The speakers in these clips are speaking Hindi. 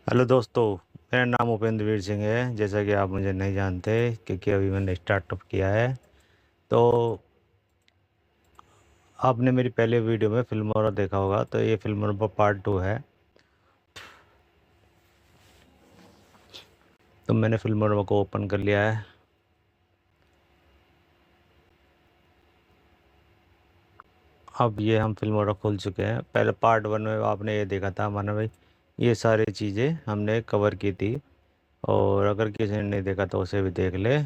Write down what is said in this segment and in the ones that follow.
हेलो दोस्तों। मेरा नाम उपेंद्र वीर सिंह है। जैसा कि आप मुझे नहीं जानते क्योंकि अभी मैंने स्टार्टअप किया है। तो आपने मेरी पहले वीडियो में फिल्मोरा देखा होगा, तो ये फिल्मोरा पार्ट 2 है। तो मैंने फिल्मोरा को ओपन कर लिया है। अब ये हम फिल्मोरा खोल चुके हैं। पहले पार्ट 1 में आपने ये देखा था माना भाई, ये सारी चीज़ें हमने कवर की थी। और अगर किसी ने नहीं देखा तो उसे भी देख ले।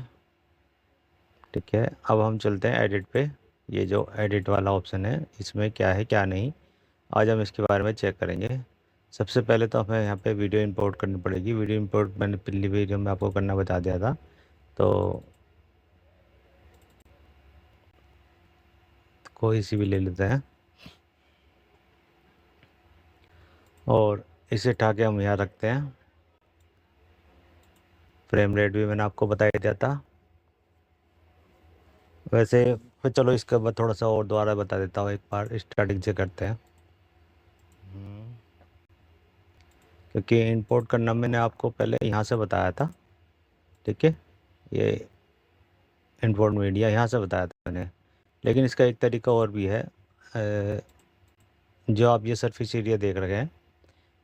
ठीक है, अब हम चलते हैं एडिट पे। ये जो एडिट वाला ऑप्शन है, इसमें क्या है क्या नहीं, आज हम इसके बारे में चेक करेंगे। सबसे पहले तो हमें यहाँ पे वीडियो इंपोर्ट करनी पड़ेगी। वीडियो इंपोर्ट मैंने पिछली वीडियो में आपको करना बता दिया था। तो कोई सी भी ले लेते हैं और इसे उठा के हम यहाँ रखते हैं। फ्रेम रेट भी मैंने आपको बता ही दिया था। वैसे फिर चलो इसके बाद थोड़ा सा और दोबारा बता देता हूँ, एक बार स्टार्टिंग से करते हैं। क्योंकि इंपोर्ट करना मैंने आपको पहले यहाँ से बताया था। ठीक है, ये इंपोर्ट मीडिया यहाँ से बताया था मैंने। लेकिन इसका एक तरीका और भी है। जो आप ये सरफेस एरिया देख रहे हैं,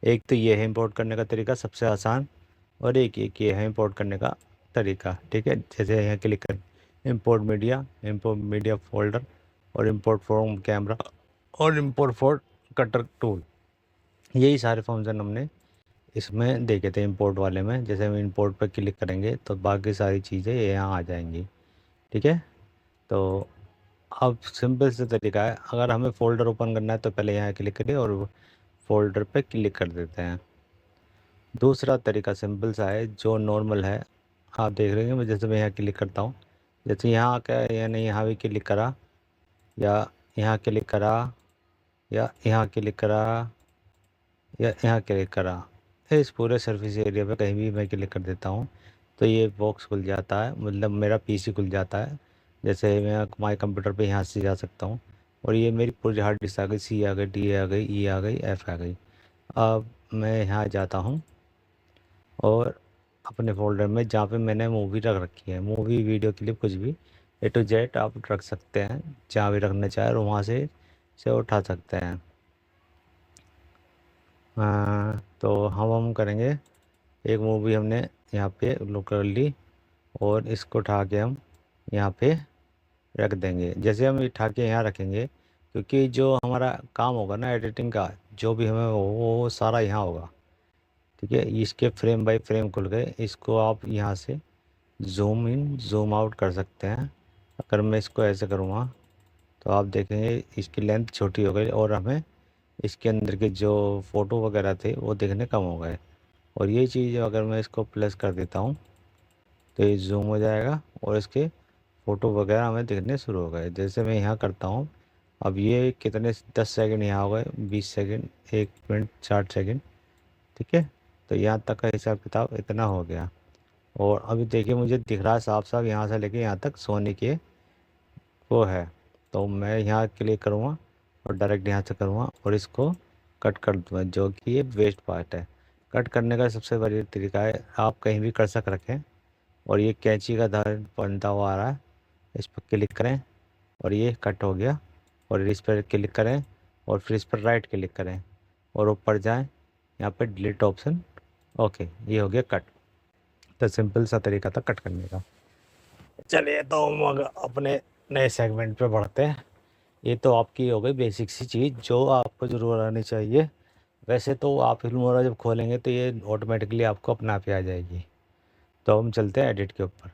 एक तो ये है इंपोर्ट करने का तरीका सबसे आसान, और एक ये है इंपोर्ट करने का तरीका। ठीक है, जैसे यहाँ क्लिक कर इंपोर्ट मीडिया फोल्डर, और इंपोर्ट फ्रॉम कैमरा, और इंपोर्ट फॉर कटर टूल। यही सारे फंक्शन हमने इसमें देखे थे इंपोर्ट वाले में। जैसे हम इंपोर्ट पर क्लिक करेंगे तो बाकी सारी चीज़ें यहाँ आ जाएंगी। ठीक है, तो अब सिंपल से तरीका है। अगर हमें फ़ोल्डर ओपन करना है तो पहले यहाँ क्लिक करिए और फ़ोल्डर पे क्लिक कर देते हैं। दूसरा तरीका सिंपल सा है जो नॉर्मल है। आप देख रहे हैं, मैं जैसे मैं यहाँ क्लिक करता हूँ, जैसे यहाँ आकर यानी यहाँ भी क्लिक करा, या यहाँ क्लिक करा, या यहाँ क्लिक करा, या यहाँ क्लिक करा, इस पूरे सर्फेस एरिया पे कहीं भी मैं क्लिक कर देता हूँ तो ये बॉक्स खुल जाता है, मतलब मेरा पीसी खुल जाता है। जैसे मैं माई कंप्यूटर पे यहाँ से जा सकता हूँ, और ये मेरी पूरी हार्ड डिस्क आ गई, सी आ गई, डी आ गई, ई आ गई, एफ आ गई। अब मैं यहाँ जाता हूँ और अपने फ़ोल्डर में जहाँ पे मैंने मूवी रख रखी है, मूवी, वीडियो क्लिप, कुछ भी A to Z आप रख सकते हैं। जहाँ भी रखना चाहे और वहाँ से उठा सकते हैं। तो हम करेंगे, एक मूवी हमने यहाँ पे लोड कर ली, और इसको उठा के हम यहाँ पे रख देंगे। जैसे हम उठा के यहाँ रखेंगे, क्योंकि जो हमारा काम होगा ना एडिटिंग का, जो भी हमें वो सारा यहाँ होगा। ठीक है, इसके फ्रेम बाय फ्रेम खुल गए। इसको आप यहाँ से जूम इन जूम आउट कर सकते हैं। अगर मैं इसको ऐसे करूँगा तो आप देखेंगे इसकी लेंथ छोटी हो गई, और हमें इसके अंदर के जो फ़ोटो वगैरह थे वो देखने कम हो गए। और ये चीज़ अगर मैं इसको प्लस कर देता हूँ तो ये जूम हो जाएगा, और इसके फ़ोटो वगैरह हमें दिखने शुरू हो गए। जैसे मैं यहाँ करता हूँ, अब ये कितने 10 सेकंड यहाँ हो गए, 20 सेकंड, 1 मिनट 60 सेकंड। ठीक है, तो यहाँ तक का हिसाब किताब इतना हो गया। और अभी देखिए मुझे दिख रहा है साफ साफ, यहाँ से लेके यहाँ तक सोने के वो है। तो मैं यहाँ क्लिक करूँगा और डायरेक्ट यहाँ से करूँगा और इसको कट कर दूँगा, जो कि ये वेस्ट पार्ट है। कट करने का सबसे बढ़िया तरीका है, आप कहीं भी कर्सर रखें और ये कैंची का धार बनता हुआ आ रहा है, इस पर क्लिक करें और ये कट हो गया। और इस पर क्लिक करें और फिर इस पर राइट क्लिक करें और ऊपर जाएं, यहाँ पे डिलीट ऑप्शन। ओके, ये हो गया कट। तो सिंपल सा तरीका था कट करने का। चलिए तो हम अपने नए सेगमेंट पे बढ़ते हैं। ये तो आपकी हो गई बेसिक सी चीज़ जो आपको ज़रूर आनी चाहिए। वैसे तो आप फिल्मोरा जब खोलेंगे तो ये ऑटोमेटिकली आपको अपने आप ही आ जाएगी। तो हम चलते हैं एडिट के ऊपर।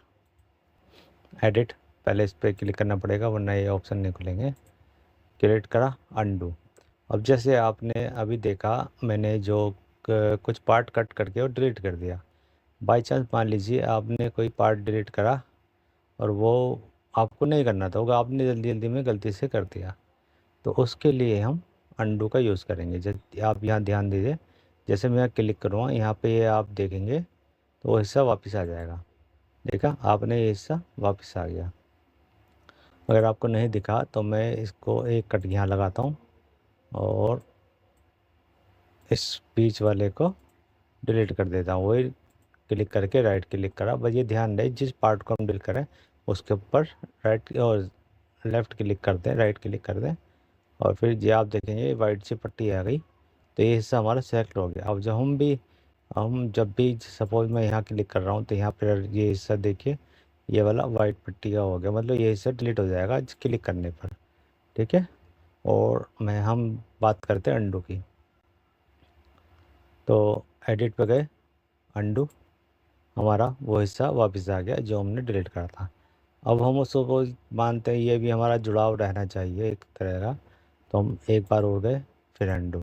एडिट, पहले इस पर क्लिक करना पड़ेगा वरना ये ऑप्शन नहीं खुलेंगे। क्लिक करा, अंडू। अब जैसे आपने अभी देखा, मैंने जो कुछ पार्ट कट करके और डिलीट कर दिया। बाई चांस मान लीजिए आपने कोई पार्ट डिलीट करा और वो आपको नहीं करना था, होगा आपने जल्दी जल्दी में गलती से कर दिया, तो उसके लिए हम अंडू का यूज़ करेंगे। जब आप यहाँ ध्यान दीजिए, जैसे मैं क्लिक करूँगा यहाँ पे, ये आप देखेंगे तो वो हिस्सा वापस आ जाएगा। देखा आपने, ये हिस्सा वापस आ गया। अगर आपको नहीं दिखा तो मैं इसको एक कट यहाँ लगाता हूँ और इस बीच वाले को डिलीट कर देता हूँ। वही क्लिक करके राइट क्लिक करा, बस ये ध्यान रहे जिस पार्ट को हम डिलीट करें उसके ऊपर राइट और लेफ़्ट क्लिक कर दें, राइट क्लिक कर दें, और फिर ये आप देखेंगे वाइट सी पट्टी आ गई, तो ये हिस्सा हमारा सेलेक्ट हो गया। अब जब भी सपोज़ मैं यहाँ क्लिक कर रहा हूँ तो यहाँ पर ये हिस्सा देखिए, ये वाला वाइट पट्टी का हो गया, मतलब ये हिस्सा डिलीट हो जाएगा क्लिक करने पर, ठीक है। और हम बात करते हैं अंडू की। तो एडिट पे गए, अंडू, हमारा वो हिस्सा वापस आ गया जो हमने डिलीट करा था। अब हम उसको मानते हैं ये भी हमारा जुड़ाव रहना चाहिए एक तरह का, तो हम एक बार और गए फिर अंडू,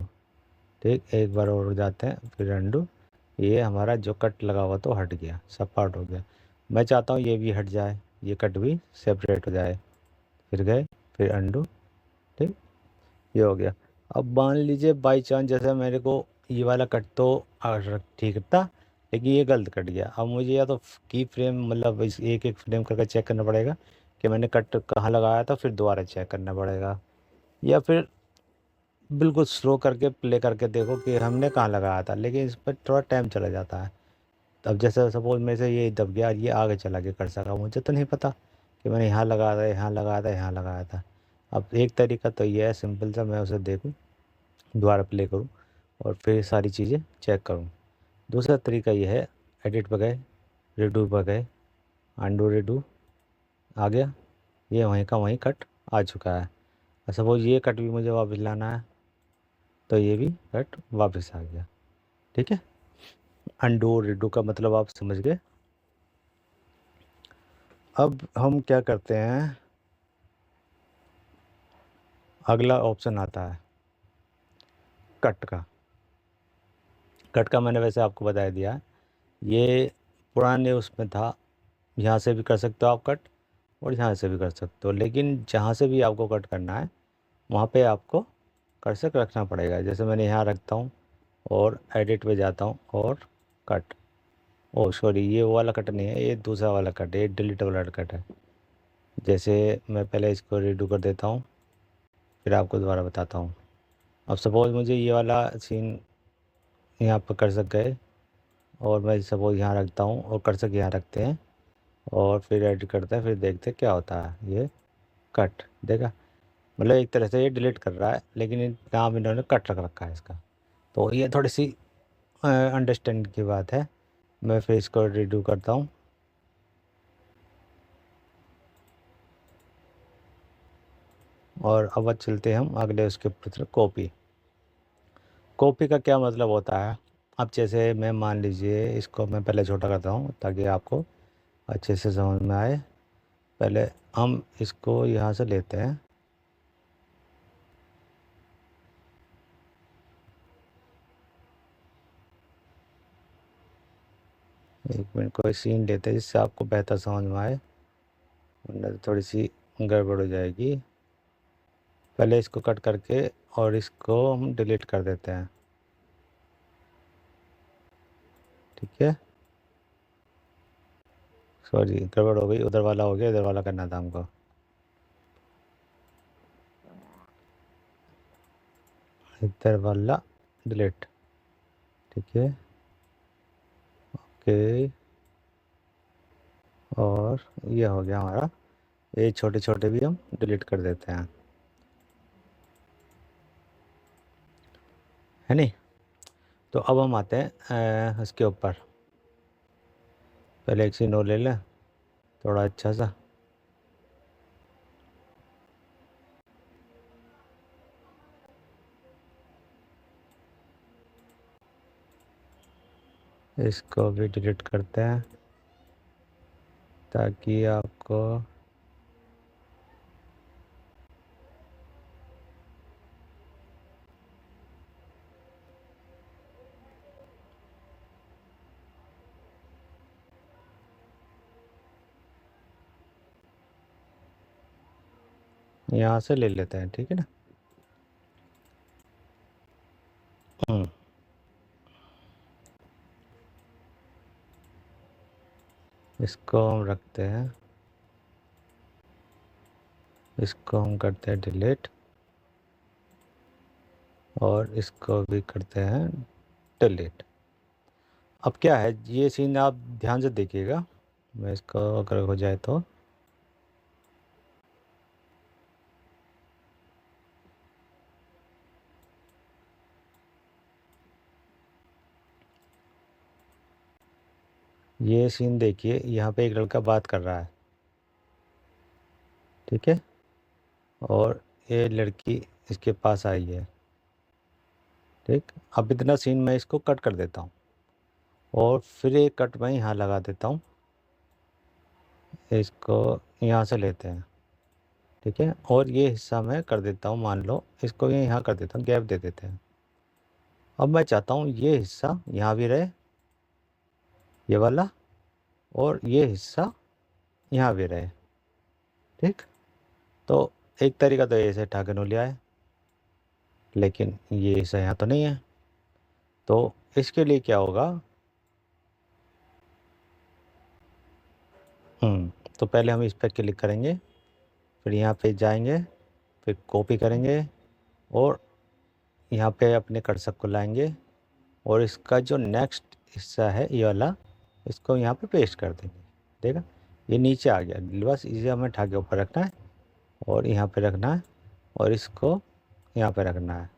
ठीक, एक बार और जाते हैं फिर अंडू, ये हमारा जो कट लगा हुआ तो हट गया, सब पार्ट हो गया। मैं चाहता हूँ ये भी हट जाए, ये कट भी सेपरेट हो जाए, फिर गए फिर अंडू, ठीक, ये हो गया। अब मान लीजिए बाई चांस जैसे मेरे को ये वाला कट तो ठीक था, लेकिन ये गलत कट गया। अब मुझे या तो की फ्रेम मतलब इस एक एक फ्रेम करके चेक करना पड़ेगा कि मैंने कट कहाँ लगाया था, फिर दोबारा चेक करना पड़ेगा, या फिर बिल्कुल स्लो करके प्ले करके देखो कि हमने कहाँ लगाया था, लेकिन इस पर थोड़ा टाइम चला जाता है। अब जैसे सपोज मेरे से ये दब गया, ये आगे चला गया कर सका, मुझे तो नहीं पता कि मैंने यहाँ लगाया था, यहाँ लगाया था, यहाँ लगाया था। अब एक तरीका तो ये है सिंपल सा, मैं उसे देखूँ, दोबारा प्ले करूँ और फिर सारी चीज़ें चेक करूँ। दूसरा तरीका ये है, एडिट पर गए, रिडू पर गए, अंडू रिडू आ गया, ये वहीं का वहीं कट आ चुका है। सपोज ये कट भी मुझे वापस लाना है, तो ये भी कट वापस आ गया, ठीक है। अंडू और रिडू का मतलब आप समझ गए। अब हम क्या करते हैं, अगला ऑप्शन आता है कट का। कट का मैंने वैसे आपको बता दिया, ये पुराने उसमें था, यहाँ से भी कर सकते हो आप कट और यहाँ से भी कर सकते हो, लेकिन जहाँ से भी आपको कट करना है वहाँ पे आपको कर्सर रखना पड़ेगा। जैसे मैंने यहाँ रखता हूँ और एडिट पे जाता हूँ और कट, ओ सॉरी ये वो वाला कट नहीं है, ये दूसरा वाला कट है, ये डिलीट वाला कट है। जैसे मैं पहले इसको रीडू कर देता हूँ, फिर आपको दोबारा बताता हूँ। अब सपोज़ मुझे ये वाला सीन यहाँ पर कर्सर गए और मैं सपोज़ यहाँ रखता हूँ और कर्सर यहाँ रखते हैं और फिर एडिट करते हैं, फिर देखते हैं क्या होता है। ये कट देखा, मतलब एक तरह से ये डिलीट कर रहा है, लेकिन नाम इन्होंने कट रख रखा है इसका, तो ये थोड़ी सी अंडरस्टैंड की बात है। मैं फिर इसको रिडू करता हूँ और अब चलते हैं हम अगले उसके ऊपर, कॉपी। कॉपी का क्या मतलब होता है, अब जैसे मैं मान लीजिए इसको मैं पहले छोटा करता हूँ ताकि आपको अच्छे से समझ में आए। पहले हम इसको यहाँ से लेते हैं, एक मिनट कोई सीन लेते हैं जिससे आपको बेहतर समझ में आए, वरना तो थोड़ी सी गड़बड़ हो जाएगी। पहले इसको कट करके और इसको हम डिलीट कर देते हैं, ठीक है। सॉरी गड़बड़ हो गई, उधर वाला हो गया, इधर वाला करना था हमको। इधर वाला डिलीट, ठीक है, ओके। और ये हो गया हमारा, ये छोटे छोटे भी हम डिलीट कर देते हैं, है नहीं। तो अब हम आते हैं इसके ऊपर, पहले एक सीन और ले लें थोड़ा अच्छा सा। इसको भी डिलीट करते हैं ताकि आपको यहाँ से ले लेते हैं, ठीक है ना। हम्म, इसको हम रखते हैं, इसको हम करते हैं डिलीट और इसको भी करते हैं डिलीट। अब क्या है, ये सीन आप ध्यान से देखिएगा। मैं इसको अगर हो जाए तो ये सीन देखिए, यहाँ पे एक लड़का बात कर रहा है, ठीक है, और ये लड़की इसके पास आई है, ठीक। अब इतना सीन मैं इसको कट कर देता हूँ और फिर एक कट मैं यहाँ लगा देता हूँ, इसको यहाँ से लेते हैं, ठीक है, और ये हिस्सा मैं कर देता हूँ, मान लो इसको ये यहाँ कर देता हूँ, गैप दे देते हैं। अब मैं चाहता हूँ ये हिस्सा यहाँ भी रहे, ये वाला, और ये हिस्सा यहाँ भी रहे, ठीक। तो एक तरीका तो ऐसे ठाके नो लिया है, लेकिन ये हिस्सा यहाँ तो नहीं है, तो इसके लिए क्या होगा, तो पहले हम इस पर क्लिक करेंगे, फिर यहाँ पे जाएंगे, फिर कॉपी करेंगे और यहाँ पे अपने कर्सर को लाएंगे और इसका जो नेक्स्ट हिस्सा है ये वाला, इसको यहाँ पे पेस्ट कर देंगे। देखा, ये नीचे आ गया, बस इसे हमें उठा के ऊपर रखना है और यहाँ पे रखना है और इसको यहाँ पे रखना है।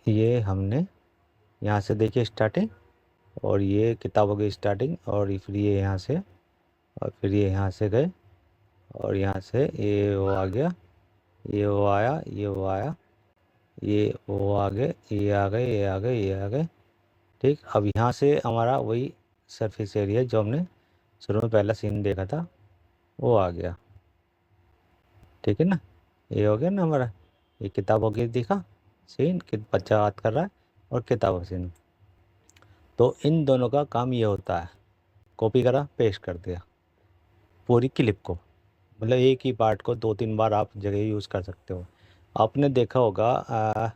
ये हमने यहाँ से देखिए स्टार्टिंग, और ये किताबों की स्टार्टिंग, और फिर ये यहाँ से, और फिर ये यहाँ से गए, और यहाँ से ये वो आ गया, ये वो आया, ये वो आया, ये वो आ गए, ये आ गए, ये आ गए, ये आ गए, ठीक। अब यहाँ से हमारा वही सरफेस एरिया जो हमने शुरू में पहला सीन देखा था वो आ गया, ठीक है ना। ये हो गया ना हमारा, ये किताबों की दिखा सीन कि बच्चा बात कर रहा है और किताबों का सीन। तो इन दोनों का काम ये होता है, कॉपी करा पेस्ट कर दिया पूरी क्लिप को, मतलब एक ही पार्ट को 2-3 बार आप जगह यूज़ कर सकते हो। आपने देखा होगा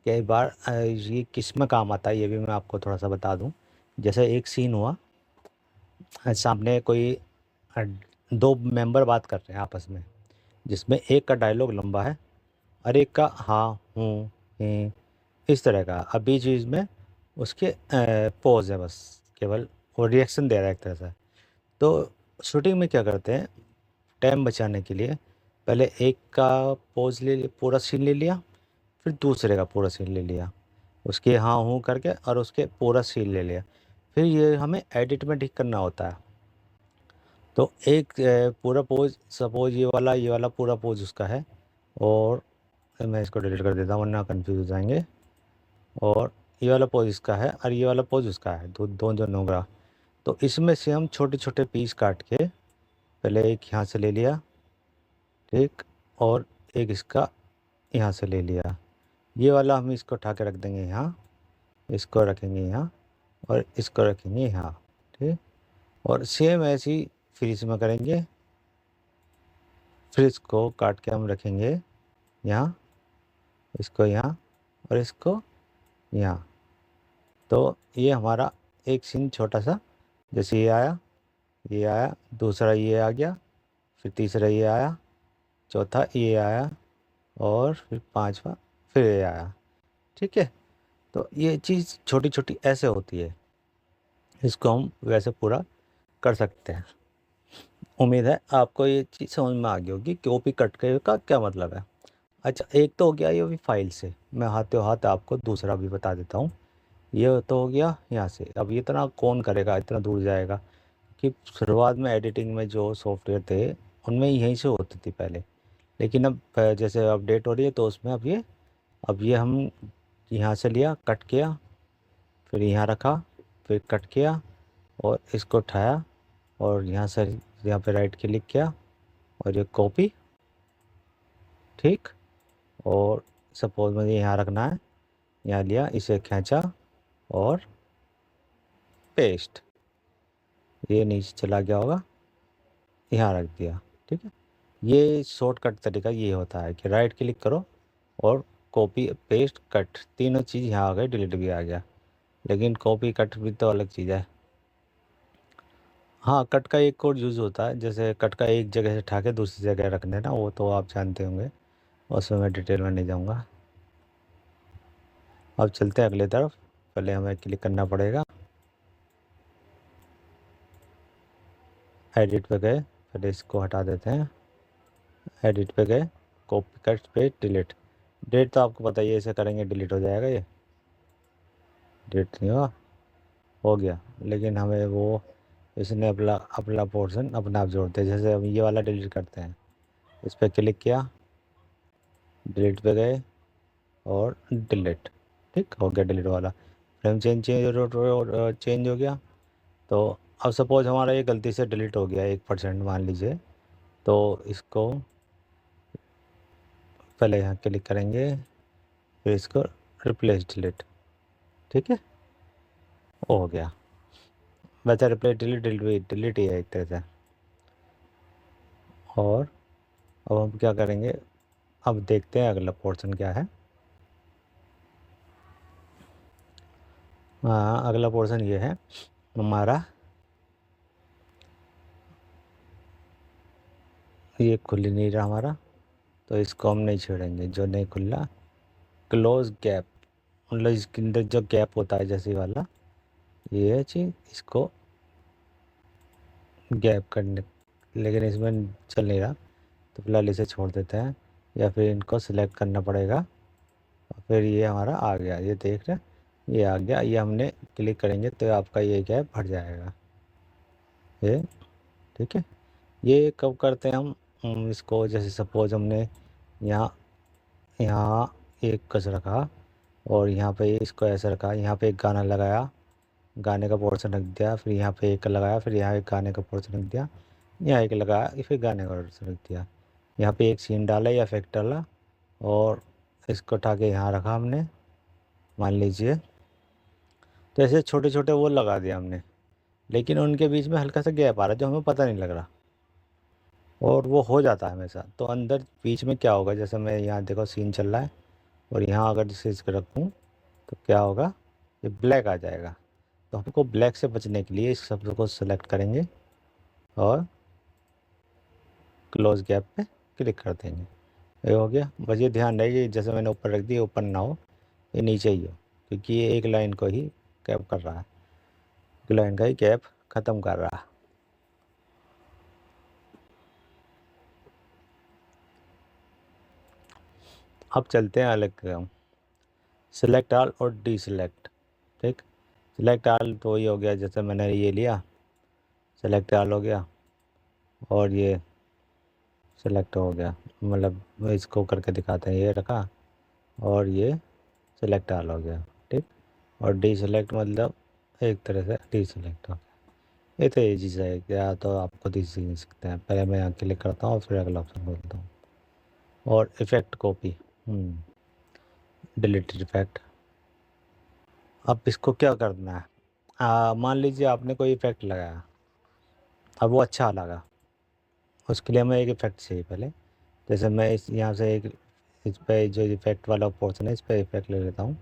कई बार ये किस में काम आता है, ये भी मैं आपको थोड़ा सा बता दूं। जैसे एक सीन हुआ, सामने कोई अ, दो मेंबर बात कर रहे हैं आपस में, जिसमें एक का डायलॉग लंबा है और एक का हाँ हूँ ही, इस तरह का। अब बीच बीच में उसके पॉज है, बस केवल वो रिएक्शन दे रहा है एक तरह से। तो शूटिंग में क्या करते हैं, टाइम बचाने के लिए पहले एक का पोज ले लिया, पूरा सीन ले लिया, फिर दूसरे का पूरा सीन ले लिया, उसके हाँ हूँ करके और उसके पूरा सीन ले लिया, फिर ये हमें एडिट में ठीक करना होता है। तो एक पूरा पोज, सपोज ये वाला पूरा पोज उसका है, और मैं इसको डिलीट कर देता हूँ वरना कन्फ्यूज हो जाएंगे, और ये वाला पोज इसका है और ये वाला पोज उसका है, दोनों जो नोगरा। तो इसमें से हम छोटे छोटे पीस काट के पहले एक यहाँ से ले लिया, ठीक, और एक इसका यहाँ से ले लिया, ये वाला हम इसको उठा के रख देंगे यहाँ, इसको रखेंगे यहाँ और इसको रखेंगे यहाँ, ठीक। और सेम ऐसे ही फिर इसमें करेंगे, फिर इसको काट के हम रखेंगे यहाँ, इसको यहाँ और इसको यहाँ। तो ये हमारा एक सीन छोटा सा, जैसे ये आया, दूसरा ये आ गया, फिर तीसरा ये आया, चौथा ये आया, और फिर पांचवा फिर ये आया, ठीक है। तो ये चीज़ छोटी छोटी ऐसे होती है, इसको हम वैसे पूरा कर सकते हैं। उम्मीद है आपको ये चीज़ समझ में आ गई होगी कि ओपी कट के का क्या मतलब है। अच्छा, एक तो हो गया ये भी फाइल से, मैं हाथों हाथ आपको दूसरा भी बता देता हूँ। ये तो हो गया यहाँ से, अब इतना कौन करेगा, इतना दूर जाएगा, कि शुरुआत में एडिटिंग में जो सॉफ्टवेयर थे उनमें यहीं से होती थी पहले, लेकिन अब जैसे अपडेट हो रही है तो उसमें अब ये हम यहाँ से लिया, कट किया, फिर यहाँ रखा, फिर कट किया और इसको उठाया और यहाँ से यहाँ पे राइट क्लिक किया और ये कॉपी, ठीक। और सपोज मुझे यहाँ रखना है, यहाँ लिया, इसे खींचा और पेस्ट, ये नीचे चला गया होगा, यहाँ रख दिया, ठीक है। ये शॉर्टकट तरीका ये होता है कि राइट क्लिक करो और कॉपी पेस्ट कट, तीनों चीज़ यहाँ आ गई, डिलीट भी आ गया। लेकिन कॉपी कट भी तो अलग चीज़ है। हाँ, कट का एक और यूज़ होता है, जैसे कट का एक जगह से उठा के दूसरी जगह रख देना, वो तो आप जानते होंगे, उसमें मैं डिटेल में नहीं जाऊँगा। अब चलते हैं अगले तरफ, पहले हमें क्लिक करना पड़ेगा। एडिट पे गए, फिर इसको हटा देते हैं। एडिट पे गए, कॉपी कट पे डिलीट। डिलीट तो आपको पता ही है, ऐसे करेंगे डिलीट हो जाएगा, ये डिलीट नहीं हुआ, हो गया। लेकिन हमें वो इसने अपना अपना पोर्शन अपना आप जोड़ते हैं। जैसे हम ये वाला डिलीट करते हैं, इस पर क्लिक किया, डिलीट पे गए और डिलीट, ठीक हो गया डिलीट वाला। फ्रेम चेंज हो गया। तो अब सपोज हमारा ये गलती से डिलीट हो गया 1% मान लीजिए, तो इसको पहले यहाँ क्लिक करेंगे, फिर इसको रिप्लेस डिलीट, ठीक है, हो गया। वैसे रिप्लेस डिलीट डिलीट ही है एक तरह से। और अब हम क्या करेंगे, अब देखते हैं अगला पोर्शन क्या है। हाँ, अगला पोर्शन ये है हमारा, ये खुल ही नहीं रहा हमारा, तो इसको हम नहीं छेड़ेंगे। जो नहीं खुल रहा, क्लोज गैप, मतलब इसके अंदर जो गैप होता है जैसे वाला, ये है चीज़, इसको गैप करने, लेकिन इसमें चल नहीं रहा, तो फिलहाल इसे छोड़ देते हैं, या फिर इनको सिलेक्ट करना पड़ेगा। और फिर ये हमारा आ गया, ये देख रहे हैं, ये आ गया। ये हमने क्लिक करेंगे तो आपका ये गैप भर जाएगा, ये ठीक है। ये कब करते हैं हम इसको, जैसे सपोज हमने यहाँ यहाँ एक कस रखा और यहाँ पे इसको ऐसे रखा, यहाँ पे एक गाना लगाया, गाने का पोर्शन रख दिया, फिर यहाँ पे एक लगाया, फिर यहाँ एक गाने का पोर्शन रख दिया, यहाँ एक लगाया, फिर गाने का पोर्शन रख दिया, यहाँ पे एक सीन डाला या इफेक्ट डाला और इसको उठा के यहाँ रखा हमने, मान लीजिए। तो ऐसे छोटे छोटे वो लगा दिया हमने, लेकिन उनके बीच में हल्का सा गैप आ रहा है जो हमें पता नहीं लग रहा, और वो हो जाता है हमेशा। तो अंदर बीच में क्या होगा, जैसे मैं यहाँ देखो सीन चल रहा है और यहाँ अगर जैसे इसको रखूँ तो क्या होगा, ये ब्लैक आ जाएगा। तो हमको ब्लैक से बचने के लिए इस शब्द को सेलेक्ट करेंगे और क्लोज गैप पे क्लिक कर देंगे, ये हो गया। बस ये ध्यान रहे कि जैसे मैंने ऊपर रख दिया, ऊपर ना हो, ये नीचे ही हो, क्योंकि ये एक लाइन को ही कैप कर रहा है, एक लाइन का ही कैप ख़त्म कर रहा है। अब चलते हैं अलग काम, सिलेक्ट ऑल और डी सिलेक्ट, ठीक। सिलेक्ट ऑल तो वही हो गया, जैसे मैंने ये लिया, सेलेक्ट ऑल हो गया, और ये सेलेक्ट हो गया, मतलब इसको करके दिखाते हैं, ये रखा और ये सेलेक्ट ऑल हो गया, ठीक। और डी सेलेक्ट मतलब एक तरह से डी सेलेक्ट हो गया। ये तो ये चीज़ है क्या, तो आपको खुद ही सीख सकते हैं। पहले मैं यहाँ क्लिक करता हूँ, फिर अगला ऑप्शन खोलता हूँ। और इफ़ेक्ट कॉपी, डिलीटेड इफ़ेक्ट। अब इसको क्या करना है, मान लीजिए आपने कोई इफ़ेक्ट लगाया, अब वो अच्छा लगा, उसके लिए हमें एक इफ़ेक्ट चाहिए पहले। जैसे मैं इस यहाँ से एक, इस पे जो इफ़ेक्ट वाला पोर्शन है, इस पे इफ़ेक्ट ले लेता हूँ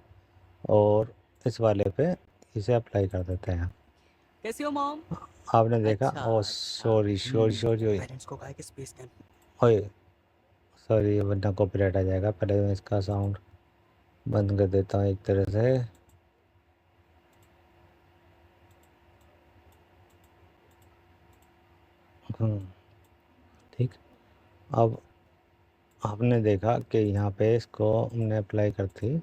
और इस वाले पे इसे अप्लाई कर देते हैं। कैसी हो मॉम? आपने देखा, अच्छा ओ अच्छा सॉरी सॉरी सॉरी, पेरेंट्स को कहा कि स्पेस कैंप ओए सॉरी, वरना कॉपीराइट आ जाएगा। पहले मैं इसका साउंड बंद कर देता हूँ एक तरह से। ठीक। अब आपने देखा कि यहाँ पे इसको हमने अप्लाई करती,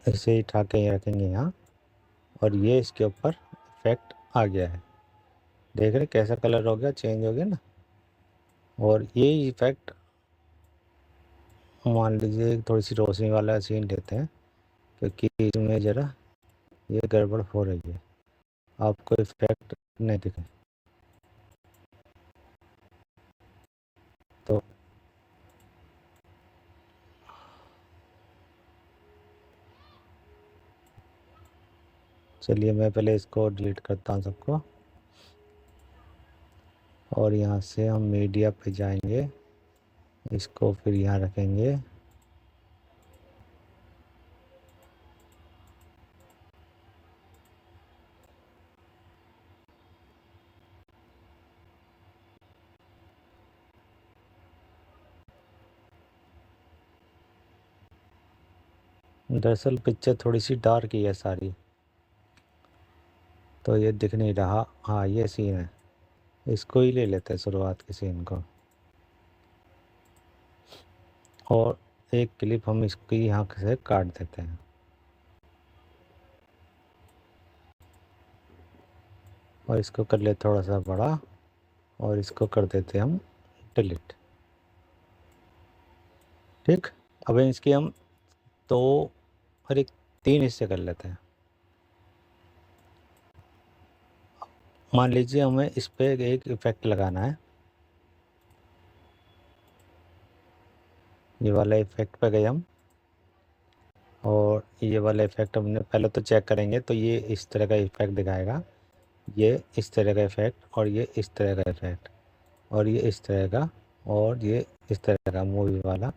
ऐसे ही उठा के ये रखेंगे यहाँ, और ये इसके ऊपर इफेक्ट आ गया है। देख रहे कैसा कलर हो गया, चेंज हो गया ना। और ये इफेक्ट मान लीजिए थोड़ी सी रोशनी वाला सीन लेते हैं, क्योंकि इसमें ज़रा ये गड़बड़ हो रही है, आपको इफेक्ट नहीं दिखे। तो चलिए मैं पहले इसको डिलीट करता हूँ सबको, और यहाँ से हम मीडिया पे जाएंगे, इसको फिर यहाँ रखेंगे। दरअसल पिक्चर थोड़ी सी डार्क ही है सारी, तो ये दिख नहीं रहा। हाँ ये सीन है, इसको ही ले लेते हैं शुरुआत के सीन को, और एक क्लिप हम इसकी यहाँ से काट देते हैं और इसको कर ले थोड़ा सा बड़ा, और इसको कर देते हैं हम डिलीट। ठीक, अब इसकी हम दो और एक 3 हिस्से कर लेते हैं। मान लीजिए हमें इस पे एक इफेक्ट लगाना है, ये वाला इफेक्ट पे गए हम, और ये वाला इफेक्ट हमने पहले तो चेक करेंगे, तो ये इस तरह का इफेक्ट दिखाएगा, ये इस तरह का इफेक्ट, और ये इस तरह का इफेक्ट, और ये इस तरह का, और ये इस तरह का मूवी वाला।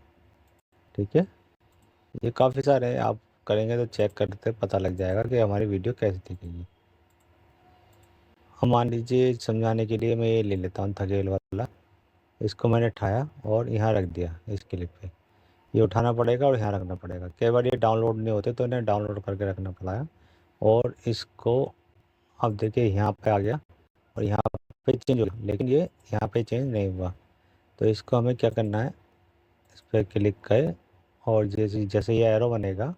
ठीक है, ये काफ़ी सारे हैं, आप करेंगे तो चेक करते पता लग जाएगा कि हमारी वीडियो कैसी दिखेगी। हम मान लीजिए समझाने के लिए मैं ये ले लेता हूँ थकेल वाला, इसको मैंने उठाया और यहाँ रख दिया इस क्लिप पे। ये उठाना पड़ेगा और यहाँ रखना पड़ेगा, कई बार ये डाउनलोड नहीं होते तो इन्हें डाउनलोड करके रखना पड़ा। और इसको अब देखिए यहाँ पे आ गया और यहाँ पे चेंज हो गया, लेकिन ये यहाँ पे चेंज नहीं हुआ। तो इसको हमें क्या करना है, इस पर क्लिक करें और जैसे जैसे ये एरो बनेगा,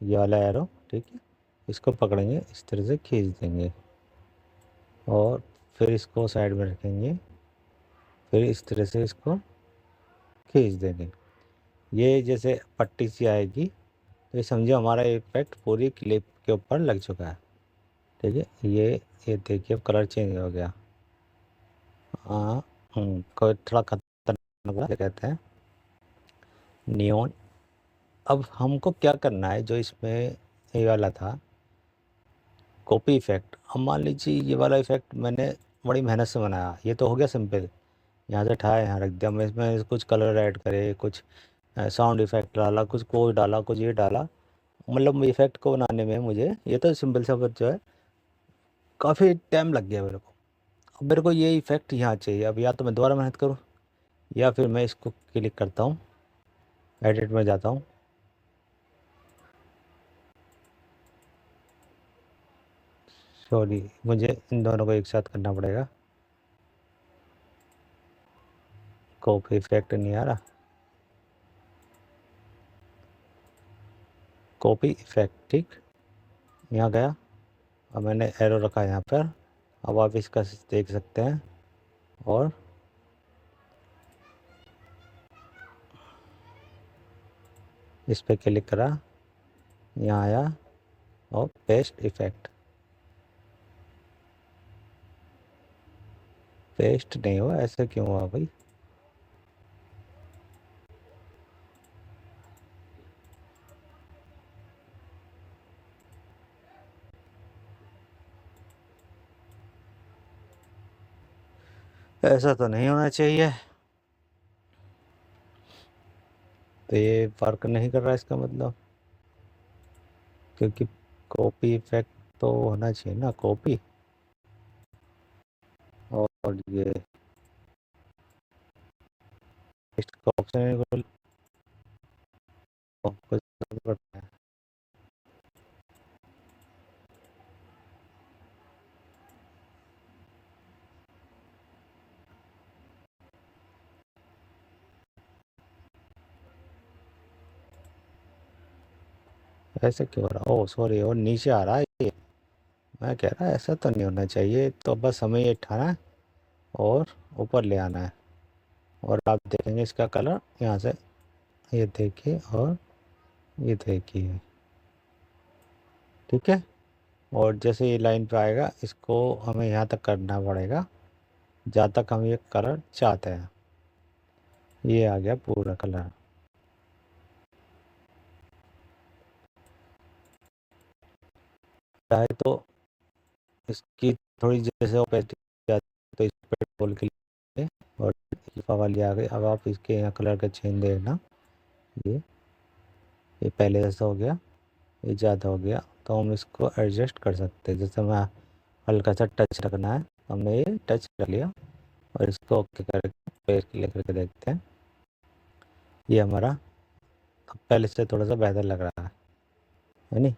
ये वाला एरो, ठीक है, इसको पकड़ेंगे, इस तरह से खींच देंगे और फिर इसको साइड में रखेंगे, फिर इस तरह से इसको खींच देंगे। ये जैसे पट्टी सी आएगी, तो ये समझो हमारा इफेक्ट पूरी क्लिप के ऊपर लग चुका है। ठीक है, ये देखिए अब कलर चेंज हो गया। हाँ, कोई थोड़ा खतरनाक वाला कहते हैं नियॉन। अब हमको क्या करना है, जो इसमें ये वाला था कॉपी इफेक्ट, अब मान लीजिए ये वाला इफेक्ट मैंने बड़ी मेहनत से बनाया, ये तो हो गया सिंपल, यहाँ से उठाया यहाँ रख दिया। मैं इसमें कुछ कलर ऐड करे, कुछ साउंड इफेक्ट डाला, कुछ कोई डाला, कुछ ये डाला, मतलब इफेक्ट को बनाने में मुझे ये तो सिंपल सा जो है काफ़ी टाइम लग गया मेरे को। अब मेरे को ये इफेक्ट यहाँ चाहिए, अब या तो मैं दोबारा मेहनत करूँ या फिर मैं इसको क्लिक करता हूँ, एडिट में जाता हूँ, सॉरी मुझे इन दोनों को एक साथ करना पड़ेगा, कॉपी इफेक्ट नहीं आ रहा, कॉपी इफेक्ट, ठीक, यहाँ गया। अब मैंने एरो रखा यहाँ पर, अब आप इसका देख सकते हैं, और इस पर क्लिक करा, यहाँ आया और पेस्ट इफेक्ट, पेस्ट नहीं हुआ, ऐसा क्यों हुआ भाई? ऐसा तो नहीं होना चाहिए, तो ये वर्क नहीं कर रहा इसका मतलब, क्योंकि कॉपी इफेक्ट तो होना चाहिए ना, कॉपी, और ये पेस्ट का ऑप्शन है। ऐसे क्यों हो रहा, ओ सॉरी, और नीचे आ रहा है ये, मैं कह रहा ऐसा तो नहीं होना चाहिए। तो बस हमें ये उठाना है और ऊपर ले आना है, और आप देखेंगे इसका कलर यहाँ से, ये देखिए और ये देखिए, ठीक है। और जैसे ये लाइन पे आएगा, इसको हमें यहाँ तक करना पड़ेगा जहाँ तक हम ये कलर चाहते हैं। ये आ गया पूरा कलर। चाहे तो इसकी थोड़ी जैसे ओपेसिटी आती है, तो इस पर बोल के लिए, और अल्फा वाली आ गई। अब आप इसके यहाँ कलर का चेंज देखना, ये ये पहले जैसा हो गया, ये ज़्यादा हो गया, तो हम इसको एडजस्ट कर सकते हैं। जैसे मैं हल्का सा टच रखना है, हमने ये टच रख लिया, और इसको ओके करके पेस्ट क्लिक करके देखते हैं, ये हमारा अब पहले से थोड़ा सा बेहतर लग रहा है नहीं?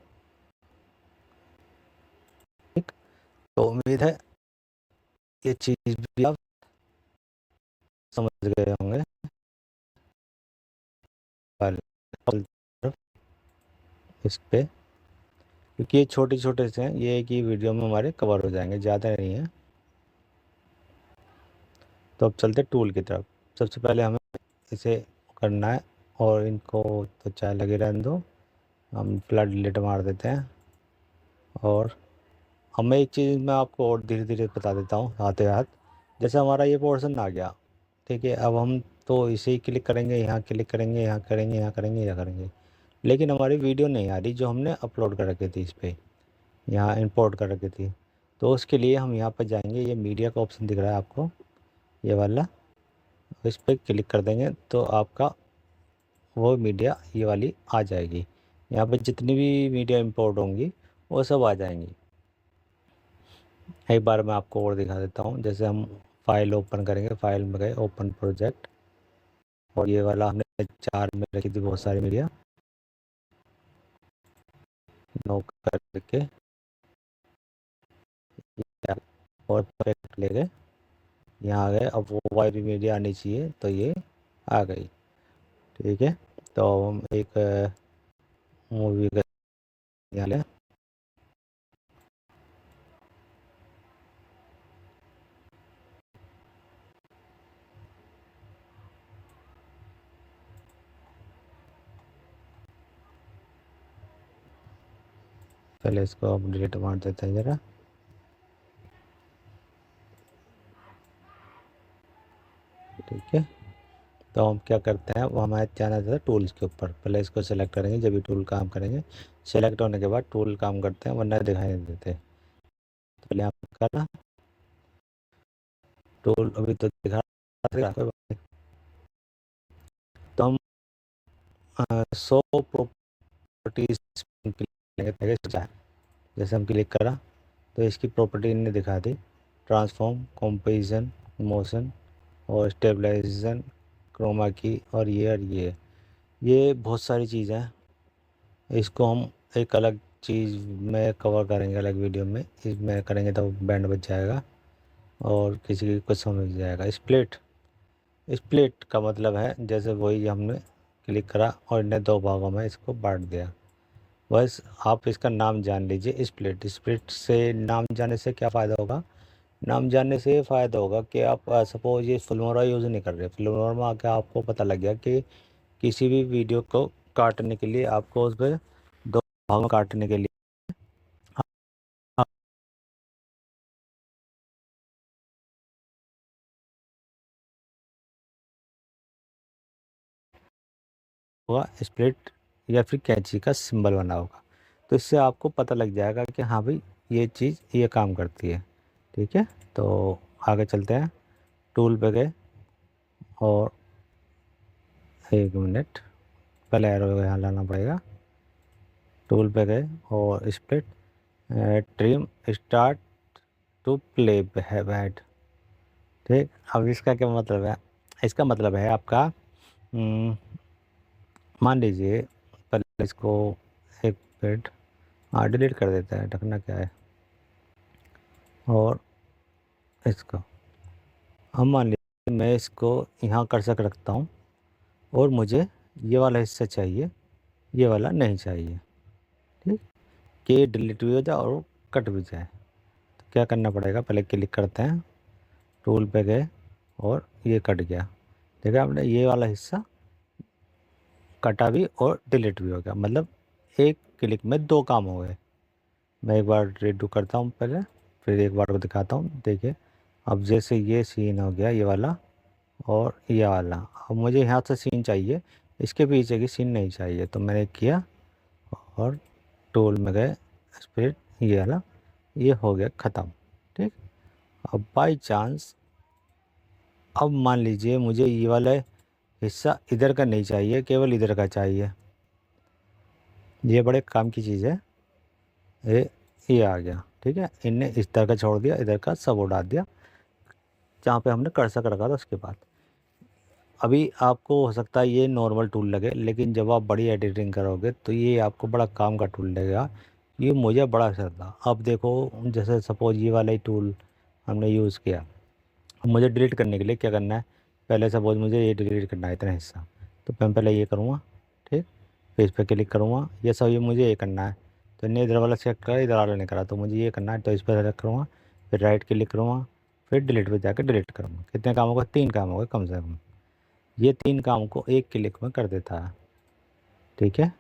ठीक, तो उम्मीद है ये चीज़ भी आप समझ गए होंगे। इस पे क्योंकि ये छोटे छोटे से हैं, ये एक ही वीडियो में हमारे कवर हो जाएंगे, ज़्यादा नहीं है। तो अब चलते टूल की तरफ। सबसे पहले हमें इसे करना है और इनको तो चाहे लगे रहने दो, हम फ्लड डिलीट मार देते हैं। और अब मैं एक चीज़ मैं आपको और धीरे धीरे बता देता हूँ हाथे हाथ। जैसे हमारा ये पोर्शन आ गया, ठीक है, अब हम तो इसे ही क्लिक करेंगे, यहाँ क्लिक करेंगे, यहाँ करेंगे, यहाँ करेंगे, यहाँ करेंगे, लेकिन हमारी वीडियो नहीं आ रही जो हमने अपलोड कर रखी थी इस पर, यहाँ इंपोर्ट कर रखी थी। तो उसके लिए हम यहाँ पर जाएंगे, ये मीडिया का ऑप्शन दिख रहा है आपको, ये वाला, इस पर क्लिक कर देंगे तो आपका वो मीडिया ये वाली आ जाएगी। यहाँ पर जितनी भी मीडिया इंपोर्ट होंगी वो सब आ जाएंगी। एक बार मैं आपको और दिखा देता हूँ। जैसे हम फाइल ओपन करेंगे, फाइल में गए, ओपन प्रोजेक्ट, और ये वाला हमने 4 में रखी थी बहुत सारी मीडिया, नो करके और प्रोजेक्ट ले गए, यहाँ आ गए। अब वो वाली मीडिया आनी चाहिए, तो ये आ गई, ठीक है। तो हम एक मूवी का यहाँ ले, पहले इसको अब डिलीट मार देते हैं ज़रा। ठीक है, तो हम क्या करते हैं, वो हमारे जाना था टूल्स के ऊपर, पहले इसको सेलेक्ट करेंगे, जब भी टूल काम करेंगे। सेलेक्ट होने के बाद टूल काम करते हैं, वरना दिखाई नहीं देते। तो पहले हम करना टूल, अभी तो दिखा रहा है, तो हम 100 प्रॉपर्टीज जैसे हम क्लिक करा तो इसकी प्रॉपर्टी इन्हें दिखा दी, ट्रांसफॉर्म, कंपोजिशन, मोशन और स्टेबलाइजेशन, क्रोमा की, और ये बहुत सारी चीज़ें हैं। इसको हम एक अलग चीज़ में कवर करेंगे, अलग वीडियो में इसमें करेंगे तो बैंड बच जाएगा और किसी की कुछ समझ जाएगा। स्प्लिट, स्प्लिट का मतलब है जैसे वही हमने क्लिक करा और इन्हें 2 भागों में इसको बांट दिया। बस आप इसका नाम जान लीजिए, स्प्लिट। स्प्लिट से नाम जानने से क्या फ़ायदा होगा, नाम जानने से ये फ़ायदा होगा कि आप सपोज़ ये फिल्मोरा यूज़ नहीं कर रहे, फिल्मोरा में आके आपको पता लग गया कि किसी भी वीडियो को काटने के लिए आपको उस पर 2 भागों में काटने के लिए होगा स्प्लिट या फिर कैंची का सिंबल बना होगा। तो इससे आपको पता लग जाएगा कि हाँ भाई ये चीज़ ये काम करती है, ठीक है। तो आगे चलते हैं, टूल पे गए और 1 मिनट पहले एरो यहाँ लाना पड़ेगा। टूल पे गए और split, trim, start to play bad, ठीक। अब इसका क्या मतलब है, इसका मतलब है आपका मान लीजिए, पहले इसको एक मिनट डिलीट कर देता है, ढकना क्या है, और इसको हम मान लीजिए मैं इसको यहाँ कर्सर रखता हूँ और मुझे ये वाला हिस्सा चाहिए, ये वाला नहीं चाहिए, ठीक, कि डिलीट भी हो जाए और कट भी जाए। तो क्या करना पड़ेगा, पहले क्लिक करते हैं, टूल पे गए और ये कट गया, देखा आपने, ये वाला हिस्सा कटा भी और डिलीट भी हो गया, मतलब एक क्लिक में 2 काम हो गए। मैं एक बार रीडू करता हूँ पहले, फिर एक बार को दिखाता हूँ, देखिए। अब जैसे ये सीन हो गया ये वाला और ये वाला, अब मुझे यहाँ से सीन चाहिए, इसके पीछे की सीन नहीं चाहिए, तो मैंने किया और टूल में गए, स्प्लिट, ये वाला, ये हो गया ख़त्म, ठीक। अब बाई चांस, अब मान लीजिए मुझे ये वाला हिस्सा इधर का नहीं चाहिए, केवल इधर का चाहिए, ये बड़े काम की चीज़ है। ये आ गया, ठीक है, इनने इस तरह का छोड़ दिया, इधर का सब उड़ा दिया जहाँ पे हमने कर्सर रखा था उसके बाद। अभी आपको हो सकता है ये नॉर्मल टूल लगे, लेकिन जब आप बड़ी एडिटिंग करोगे तो ये आपको बड़ा काम का टूल लगेगा, ये मुझे बड़ा अच्छा था। अब देखो, जैसे सपोज ये वाला ही टूल हमने यूज़ किया, अब मुझे डिलीट करने के लिए क्या करना है, पहले सपोज मुझे ये डिलीट करना है इतना हिस्सा, तो मैं पहले ये करूँगा, ठीक, फिर इस पर क्लिक करूँगा, ये सब ये मुझे ये करना है। तो इन्हें इधर वाला सेलेक्ट करा, इधर वाला नहीं करा, तो मुझे ये करना है, तो इस पर सेलेक्ट करूँगा, फिर राइट क्लिक करूँगा, फिर डिलीट पे जाकर डिलीट करूँगा। कितने काम होगा, 3 काम होगा कम से कम। ये 3 काम को एक क्लिक में कर देता है। ठीक है,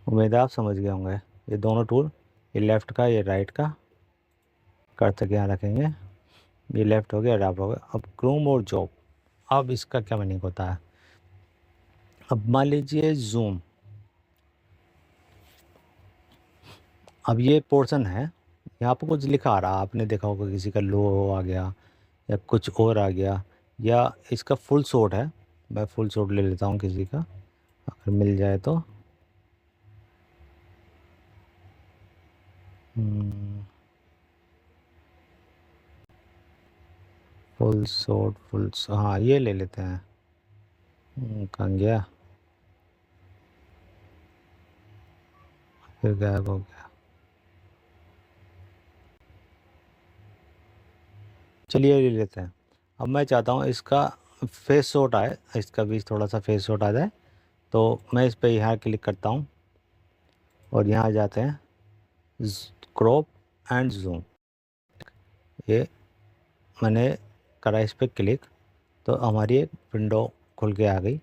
उम्मीद है आप समझ गए होंगे। ये दोनों टूल, ये लेफ़्ट का, ये राइट का, कर तक यहाँ रखेंगे, ये लेफ़्ट हो गया, राइट हो गया। अब क्रोम और जॉब, अब इसका क्या मीनिंग होता है। अब मान लीजिए जूम, अब ये पोर्शन है, यहाँ पर कुछ लिखा आ रहा, आपने देखा होगा किसी का लो आ गया या कुछ और आ गया, या इसका फुल शॉट है। मैं फुल शॉट ले लेता हूँ किसी का, अगर मिल जाए तो। फुल शॉट, हाँ ये ले लेते हैं। कहाँ गया, फिर गायब हो गया। चलिए ले लेते हैं। अब मैं चाहता हूँ इसका फेस शॉट आए, इसका भी थोड़ा सा फेस शॉट आ जाए, तो मैं इस पर यहाँ क्लिक करता हूँ और यहाँ जाते हैं क्रॉप एंड जूम। ये मैंने करा इस पर क्लिक, तो हमारी एक विंडो खुल के आ गई,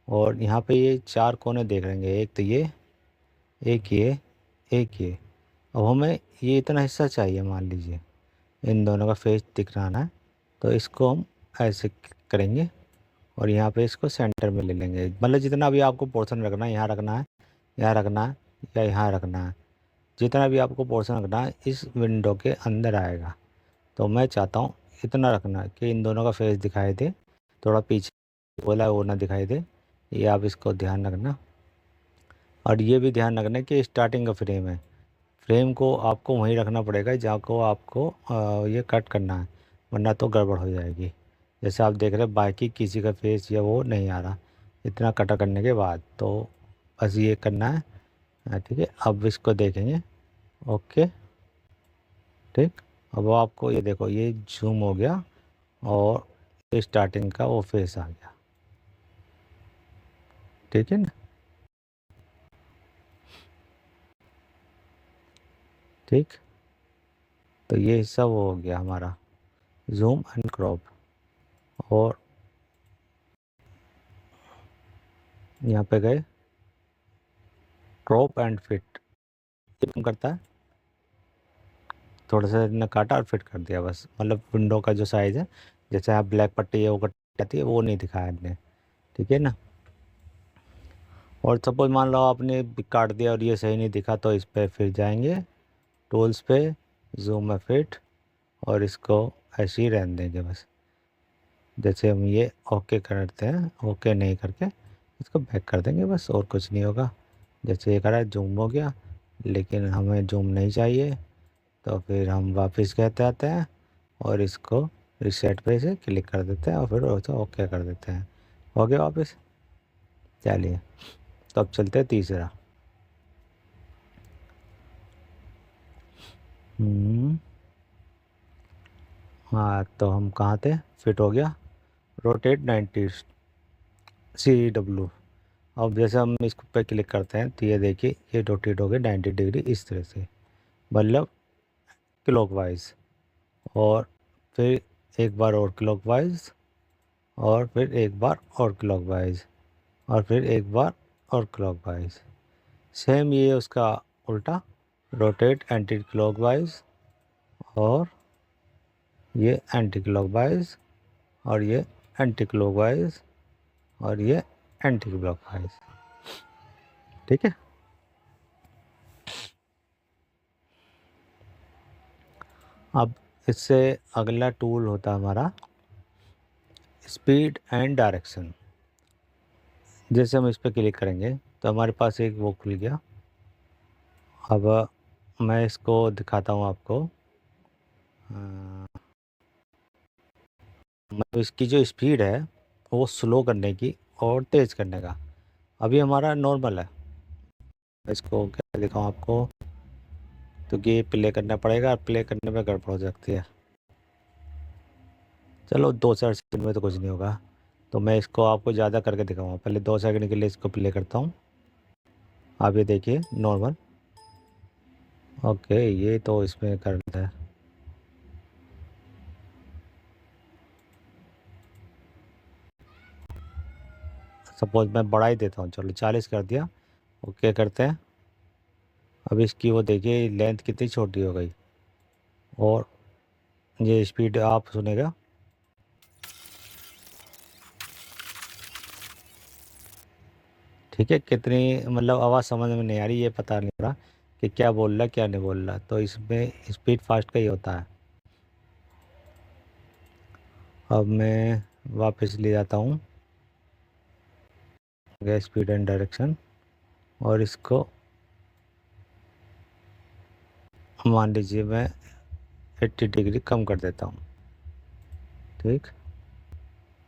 और यहाँ पे ये 4 कोने देख लेंगे, एक तो ये, एक ये, एक ये। अब हमें ये इतना हिस्सा चाहिए, मान लीजिए इन दोनों का फेस दिख रहा है, तो इसको हम ऐसे करेंगे और यहाँ पे इसको सेंटर में ले लेंगे। मतलब जितना भी आपको पोर्शन रखना है, यहाँ रखना है, यहाँ रखना है, या यहाँ रखना है, जितना भी आपको पोर्शन रखना है इस विंडो के अंदर आएगा। तो मैं चाहता हूँ इतना रखना कि इन दोनों का फेस दिखाई दे, थोड़ा पीछे बोला वो ना दिखाई दे, ये आप इसको ध्यान रखना। और ये भी ध्यान रखना कि स्टार्टिंग का फ्रेम है, फ्रेम को आपको वहीं रखना पड़ेगा जहाँ को आपको ये कट करना है, वरना तो गड़बड़ हो जाएगी। जैसे आप देख रहे हैं बाकी किसी का फेस या वो नहीं आ रहा इतना कटा करने के बाद, तो बस ये करना है। ठीक है, अब इसको देखेंगे। ओके, ठीक। अब आपको ये देखो, ये जूम हो गया और ये स्टार्टिंग का वो फेस आ गया। ठीक है ना, ठीक। तो ये हिस्सा वो हो गया हमारा जूम एंड क्रॉप। और यहाँ पे गए क्रॉप एंड फिट, ये काम करता है, थोड़ा सा ने काटा और फिट कर दिया बस। मतलब विंडो का जो साइज़ है, जैसे आप ब्लैक पट्टी है वो कट जाती है, वो नहीं दिखाया इनने। ठीक है ना। और सपोज मान लो आपने काट दिया और ये सही नहीं दिखा, तो इस पर फिर जाएंगे टूल्स पे, जूम में फिट, और इसको ऐसे ही रहने देंगे बस। जैसे हम ये ओके करते हैं, ओके नहीं करके इसको बैक कर देंगे बस, और कुछ नहीं होगा। जैसे ये करा जूम हो गया, लेकिन हमें जूम नहीं चाहिए, तो फिर हम वापस कहते आते हैं और इसको रिसेट पे से क्लिक कर देते हैं और फिर ओके कर देते हैं। हो गया वापस। चलिए, तो अब चलते हैं तीसरा। हाँ, तो हम कहाँ थे, फिट हो गया, रोटेट 90 CW। अब जैसे हम इस पे क्लिक करते हैं तो ये देखिए ये रोटेट हो गया 90 डिग्री इस तरह से, मतलब क्लॉकवाइज। और फिर एक बार और क्लॉकवाइज, और फिर एक बार और क्लॉकवाइज, और फिर एक बार और क्लॉकवाइज। सेम ये उसका उल्टा, रोटेट एंटी क्लॉकवाइज, और ये एंटी क्लॉकवाइज, और ये एंटी क्लॉकवाइज, और ये एंटी क्लॉकवाइज। ठीक है। अब इससे अगला टूल होता है हमारा स्पीड एंड डायरेक्शन। जैसे हम इस पर क्लिक करेंगे तो हमारे पास एक वो खुल गया। अब मैं इसको दिखाता हूँ आपको। मतलब इसकी जो स्पीड है वो स्लो करने की और तेज़ करने का। अभी हमारा नॉर्मल है, मैं इसको क्या दिखाऊँ आपको, क्योंकि ये प्ले करना पड़ेगा और प्ले करने में गड़बड़ हो सकती है। चलो 2 4 सेकंड में तो कुछ नहीं होगा। तो मैं इसको आपको ज़्यादा करके दिखाऊंगा। पहले 2 सेकंड के लिए इसको प्ले करता हूँ। आप ये देखिए नॉर्मल। ओके, ये तो इसमें करता है। सपोज मैं बढ़ा ही देता हूँ, चलो 40 कर दिया। ओके करते हैं। अब इसकी वो देखिए लेंथ कितनी छोटी हो गई। और ये स्पीड आप सुनेगा। ठीक है, कितनी मतलब आवाज़ समझ में नहीं आ रही, ये पता नहीं हो रहा कि क्या बोल रहा क्या नहीं बोल रहा। तो इसमें स्पीड फास्ट का ही होता है। अब मैं वापस ले जाता हूँ गैस स्पीड एंड डायरेक्शन, और इसको मान लीजिए मैं 80 डिग्री कम कर देता हूँ। ठीक।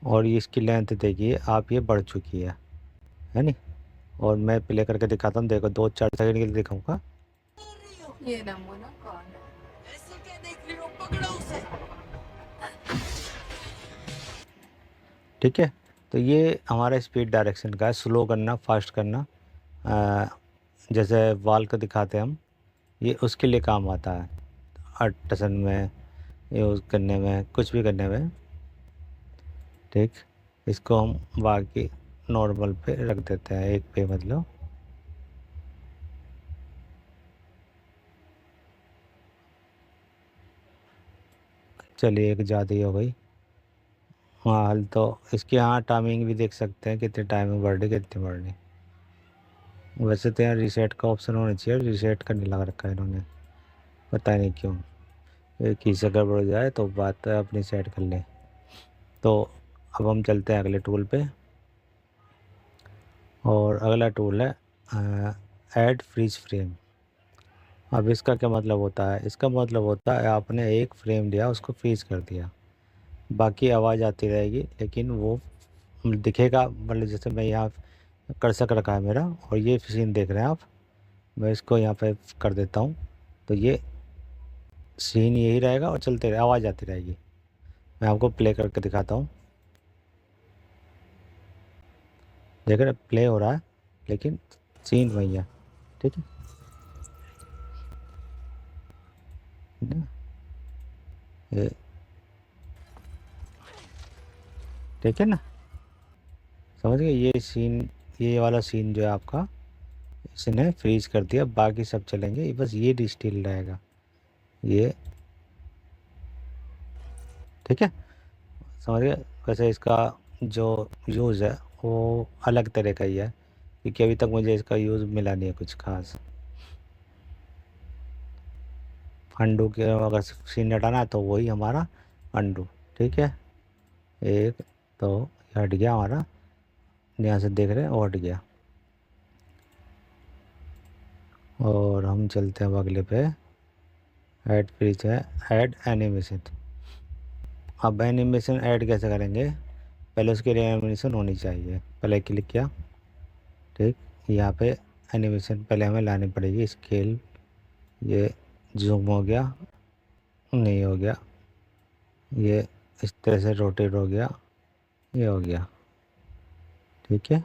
और ये इसकी लेंथ देखिए आप, ये बढ़ चुकी है नी। और मैं प्ले करके दिखाता हूँ, देखो 2 4 सेकंड के लिए दिखाऊंगा। ये नमूना कौन है? ऐसे क्या देख रही हो? पकड़ो उसे। ठीक है, तो ये हमारा स्पीड डायरेक्शन का है, स्लो करना फास्ट करना। अ, जैसे वाल को दिखाते हैं हम, ये उसके लिए काम आता है। अटसन में यूज़ करने में, कुछ भी करने में। ठीक। इसको हम बाकी नॉर्मल पे रख देते हैं, एक पे मतलब। चलिए एक ज़्यादा ही हो गई। हाँ हल तो इसकी, हाँ टाइमिंग भी देख सकते हैं कितनी टाइमिंग बढ़ रही कितनी बढ़ रही। वैसे तो यहाँ रीसेट का ऑप्शन होना चाहिए, रीसेट का नहीं लगा रखा है इन्होंने, पता नहीं क्यों। एक ही से गड़बड़ हो जाए तो बात अपनी सेट कर ले। तो अब हम चलते हैं अगले टूल पे। और अगला टूल है ऐड फ्रीज फ्रेम। अब इसका क्या मतलब होता है? इसका मतलब होता है आपने एक फ्रेम लिया, उसको फ्रीज कर दिया, बाकी आवाज़ आती रहेगी लेकिन वो दिखेगा। मतलब जैसे मैं यहाँ कर्सर रखा है मेरा, और ये सीन देख रहे हैं आप, मैं इसको यहाँ पे कर देता हूँ, तो ये सीन यही रहेगा और चलते रहे, आवाज़ आती रहेगी। मैं आपको प्ले करके दिखाता हूँ। देख रहे प्ले हो रहा है लेकिन सीन वही है। ठीक है ना? ये ठीक है ना, समझ गए? ये सीन, ये वाला सीन जो है आपका, इसने फ्रीज कर दिया, बाकी सब चलेंगे, बस ये डिस्टिल रहेगा ये। ठीक है, समझ गए? वैसे इसका जो यूज़ है वो अलग तरह का ही है, क्योंकि अभी तक मुझे इसका यूज़ मिला नहीं है कुछ खास। अंडू के अगर सीन हटाना है तो वही हमारा अंडू। ठीक है, एक तो ये हट गया हमारा, यहाँ से देख रहे हैं वो हट गया। और हम चलते हैं अब अगले पे। ऐड फ्रीज है, ऐड एनिमेशन। अब एनिमेशन ऐड कैसे करेंगे? पहले उसके लिए एनिमेशन होनी चाहिए। पहले क्लिक किया, ठीक, यहाँ पे एनिमेशन पहले हमें लानी पड़ेगी। स्केल, ये जूम हो गया, नहीं हो गया, ये इस तरह से रोटेट हो गया, ये हो गया। ठीक है,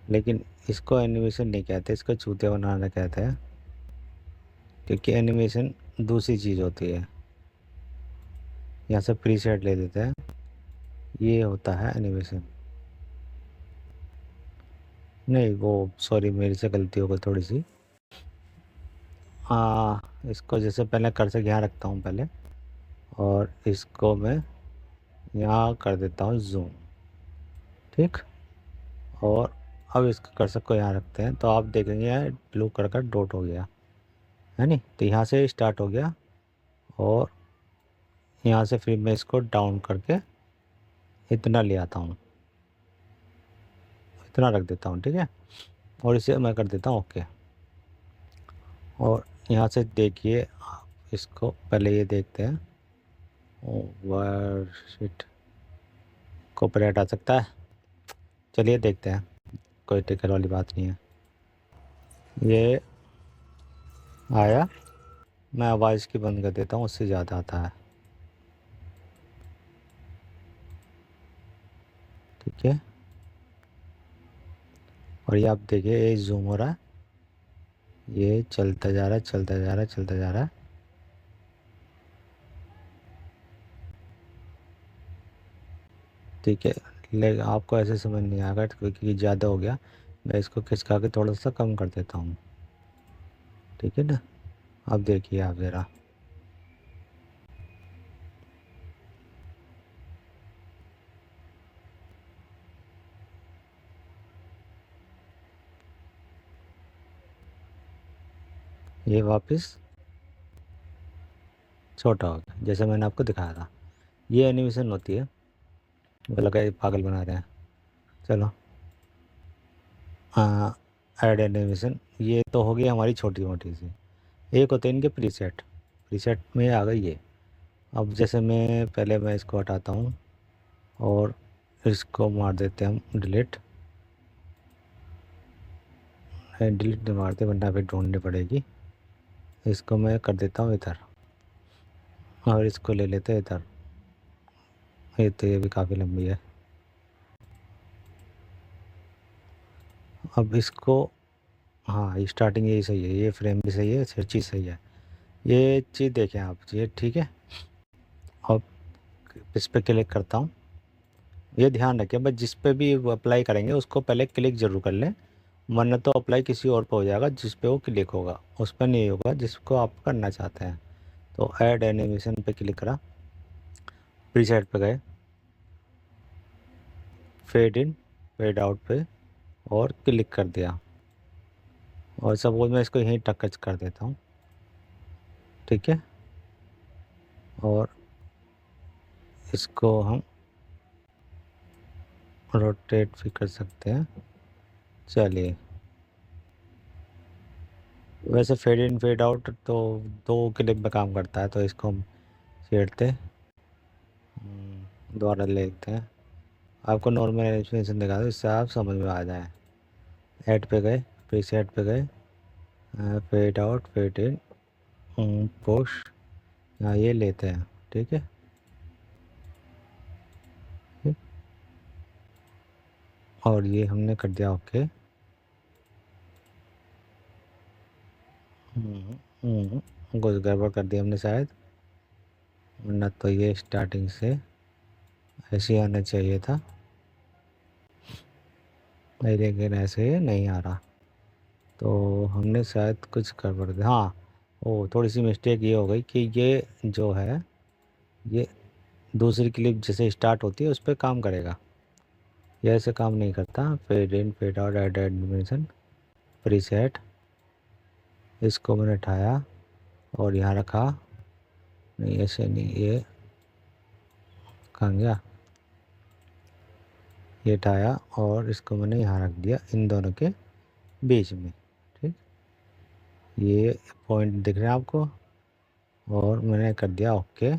लेकिन इसको एनिमेशन नहीं कहते, इसको चूतिया बनाना कहते हैं, क्योंकि एनिमेशन दूसरी चीज़ होती है। यहाँ से प्रीसेट ले लेते हैं, ये होता है एनिमेशन। नहीं वो सॉरी, मेरी से गलती हो गई थोड़ी सी। इसको जैसे पहले कर्सर यहाँ रखता हूँ पहले, और इसको मैं यहाँ कर देता हूँ जूम। ठीक। और अब इसका कर्सर को यहाँ रखते हैं, तो आप देखेंगे यहाँ ब्लू कलर का डॉट हो गया है नी। तो यहाँ से स्टार्ट हो गया, और यहाँ से फिर मैं इसको डाउन करके इतना ले आता हूँ, इतना रख देता हूँ। ठीक है, और इसे मैं कर देता हूँ ओके। और यहाँ से देखिए आप, इसको पहले ये देखते हैं। ओवरशिट कॉपीराइट आ सकता है, चलिए देखते हैं, कोई टिकट वाली बात नहीं है। ये आया। मैं आवाज़ की बंद कर देता हूँ, उससे ज़्यादा आता है। ठीक है, और ये आप देखिए ये जूम हो रहा है, ये चलता जा रहा है, चलता जा रहा है, चलता जा रहा है। ठीक है, लेकिन आपको ऐसे समझ नहीं आएगा क्योंकि ज़्यादा हो गया। मैं इसको खिसका के थोड़ा सा कम कर देता हूँ। ठीक है ना, अब देखिए आप ज़रा। ये वापस छोटा हो गया, जैसे मैंने आपको दिखाया था। ये एनिमेशन होती है, मुझे लगा ये पागल बना रहे हैं। चलो, हाँ, ऐड एनिमेशन ये तो हो गई हमारी छोटी मोटी सी। एक होते हैं इनके प्रीसेट, प्रीसेट में आ गई ये। अब जैसे मैं इसको हटाता हूँ और इसको मार देते हैं हम डिलीट। डिलीट नहीं मारते वरना फिर ढूंढनी पड़ेगी। इसको मैं कर देता हूँ इधर, और इसको ले लेते हैं इधर। ये भी काफ़ी लंबी है। अब इसको, हाँ, स्टार्टिंग यही सही है, ये फ्रेम भी सही है, हर चीज़ सही है। ये चीज़ देखें आप, ये ठीक है। अब इस पर क्लिक करता हूँ। ये ध्यान रखें, बस जिस पे भी अप्लाई करेंगे उसको पहले क्लिक ज़रूर कर लें, वरना तो अप्लाई किसी और पे हो जाएगा जिस पे वो क्लिक होगा, उस पर नहीं होगा जिसको आप करना चाहते हैं। तो ऐड एनिमेशन पे क्लिक करा, प्रीसेट पे गए, फेड इन फेड आउट पे, और क्लिक कर दिया। और सपोज मैं इसको यहीं टच कर देता हूँ। ठीक है, और इसको हम रोटेट भी कर सकते हैं। चलिए, वैसे फेड इन फेड आउट तो 2 क्लिप में काम करता है, तो इसको हम छेड़ते, दोबारा ले लेते हैं। आपको नॉर्मल एनिमेशन दिखा दो, इससे आप समझ में आ जाए। ऐड पे गए, प्रीसेट पे गए, fade out, fade in, push, यहाँ ये लेते हैं। ठीक है, ठीक। और ये हमने कर दिया ओके। कुछ गड़बड़ कर दिया हमने शायद, वरना तो ये स्टार्टिंग से ऐसे ही आना चाहिए था, लेकिन ऐसे नहीं आ रहा। तो हमने शायद कुछ गड़बड़ दिया। हाँ, ओ थोड़ी सी मिस्टेक ये हो गई कि ये जो है, ये दूसरी क्लिप जैसे स्टार्ट होती है उस पर काम करेगा, ये ऐसे काम नहीं करता। Fade in fade out, add animation, preset, इसको मैंने उठाया और यहाँ रखा। नहीं, ऐसे नहीं, ये कहाँ गया, ये उठाया और इसको मैंने यहाँ रख दिया, इन दोनों के बीच में। ठीक, ये पॉइंट दिख रहे हैं आपको, और मैंने कर दिया ओके।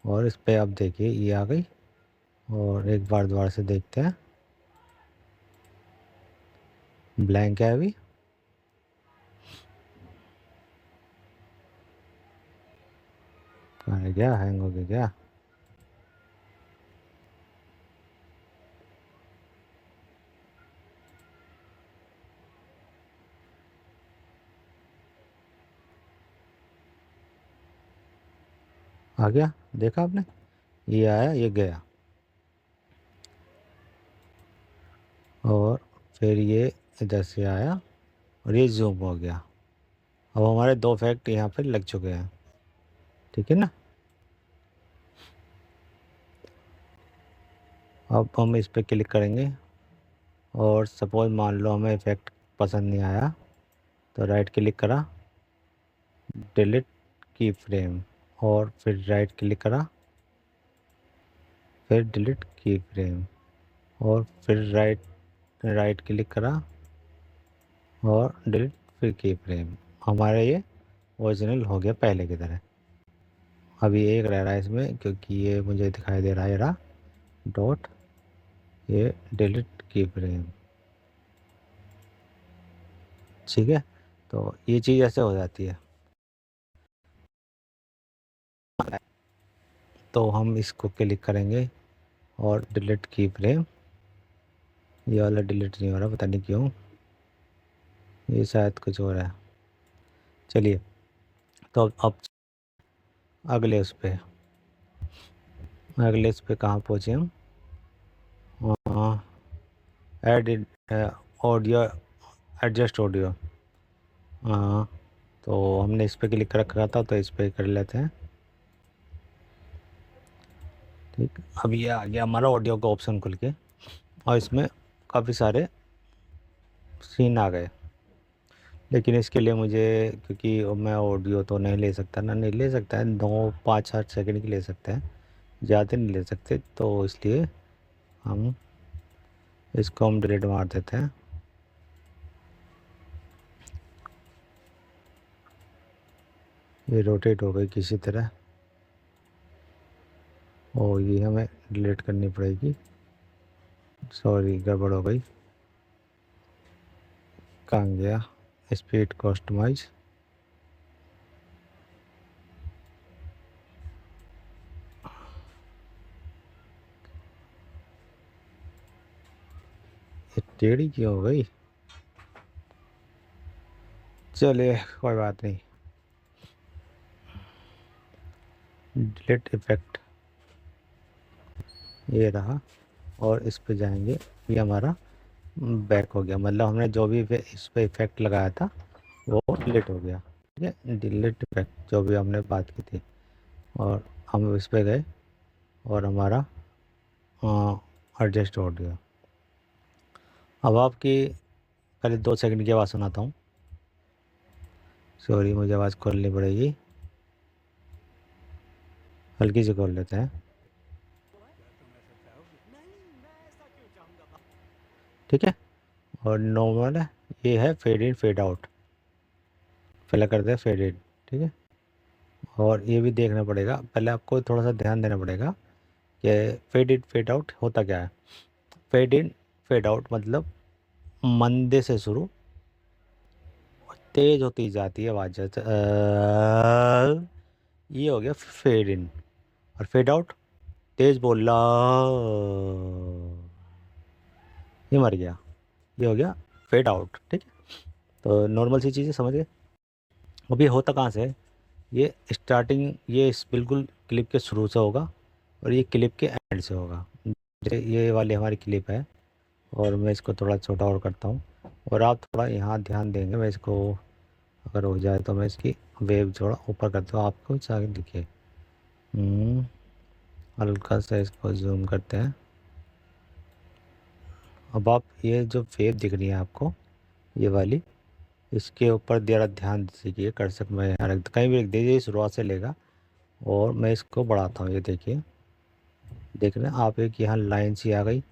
और इस पर आप देखिए ये आ गई। और एक बार दोबारा से देखते हैं, ब्लैंक है अभी। कहाँ है, गया हैंग हो गया क्या? आ गया, देखा आपने, ये आया ये गया, और फिर ये इधर से आया और ये जूम हो गया। अब हमारे 2 फैक्ट यहाँ पे लग चुके हैं। ठीक है ना, अब हम इस पर क्लिक करेंगे, और सपोज मान लो हमें इफेक्ट पसंद नहीं आया, तो राइट क्लिक करा, डिलीट की फ्रेम, और फिर राइट क्लिक करा, फिर डिलीट की फ्रेम, और फिर राइट राइट क्लिक करा और डिलीट फिर की फ्रेम। हमारा ये ओरिजिनल हो गया पहले की तरह। अभी एक रह रहा है इसमें, क्योंकि ये मुझे दिखाई दे रहा है, ये रहा डॉट, ये डिलीट की फ्रेम। ठीक है, तो ये चीज़ ऐसे हो जाती है। तो हम इसको क्लिक करेंगे और डिलीट की फ्रेम। ये वाला डिलीट नहीं हो रहा, पता नहीं क्यों, ये शायद कुछ हो रहा है। चलिए, तो अब अगले उस पे कहाँ पहुँचे हम? Add audio, adjust audio. हाँ, तो हमने इस पर क्लिक कर रखा था, तो इस पर कर लेते हैं। ठीक, अब ये आ गया हमारा ऑडियो का ऑप्शन खुल के, और इसमें काफ़ी सारे सीन आ गए। लेकिन इसके लिए मुझे, क्योंकि मैं ऑडियो तो नहीं ले सकता ना, नहीं ले सकता है, 2-5-8 सेकंड की ले सकते हैं, ज़्यादा नहीं ले सकते, तो इसलिए हम इसको डिलीट मार देते हैं। ये रोटेट हो गई किसी तरह, और ये हमें डिलीट करनी पड़ेगी। सॉरी, गड़बड़ हो गई। कहाँ गया? स्पीड कस्टमाइज, ये टेढ़ी क्यों हो गई? चलिए, कोई बात नहीं। डिलीट इफेक्ट, ये रहा, और इस पे जाएंगे, ये हमारा बैक हो गया, मतलब हमने जो भी इस पे इफेक्ट लगाया था वो डिलीट हो गया। ठीक है, डिलीट इफेक्ट जो भी हमने बात की थी, और हम इस पे गए और हमारा एडजस्ट ऑडियो। अब आपकी पहले 2 सेकंड की आवाज़ सुनाता हूँ। सॉरी, मुझे आवाज़ खोलनी पड़ेगी, हल्की से खोल लेते हैं। ठीक है, और नॉर्मल है, ये है फेड इन फेड आउट, पहले करते हैं फेड इन। ठीक है, और ये भी देखना पड़ेगा, पहले आपको थोड़ा सा ध्यान देना पड़ेगा कि फेड इन फेड आउट होता क्या है। फेड इन फेड आउट मतलब मंदे से शुरू, तेज होती जाती है आवाज़, ये हो गया फेड इन, और फेड आउट तेज बोला, ये मर गया, ये हो गया फेड आउट। ठीक है, तो नॉर्मल सी चीज़ें समझ गए। अब ये होता कहाँ से है? ये स्टार्टिंग, ये इस बिल्कुल क्लिप के शुरू से होगा, और ये क्लिप के एंड से होगा। ये वाली हमारी क्लिप है, और मैं इसको थोड़ा छोटा और करता हूँ, और आप थोड़ा यहाँ ध्यान देंगे। मैं इसको, अगर हो जाए तो मैं इसकी वेव थोड़ा ऊपर करता हूँ, आपको आगे दिखे। हल्का सा इसको जूम करते हैं। अब आप ये जो वेव दिख रही है आपको, ये वाली, इसके ऊपर ज़रा ध्यान दीजिए। कर्सर मैं यहाँ रख, कहीं भी रख दीजिए, शुरुआत से लेगा, और मैं इसको बढ़ाता हूँ। ये देखिए, देख रहे हैं आप, एक यहाँ लाइन सी आ गई,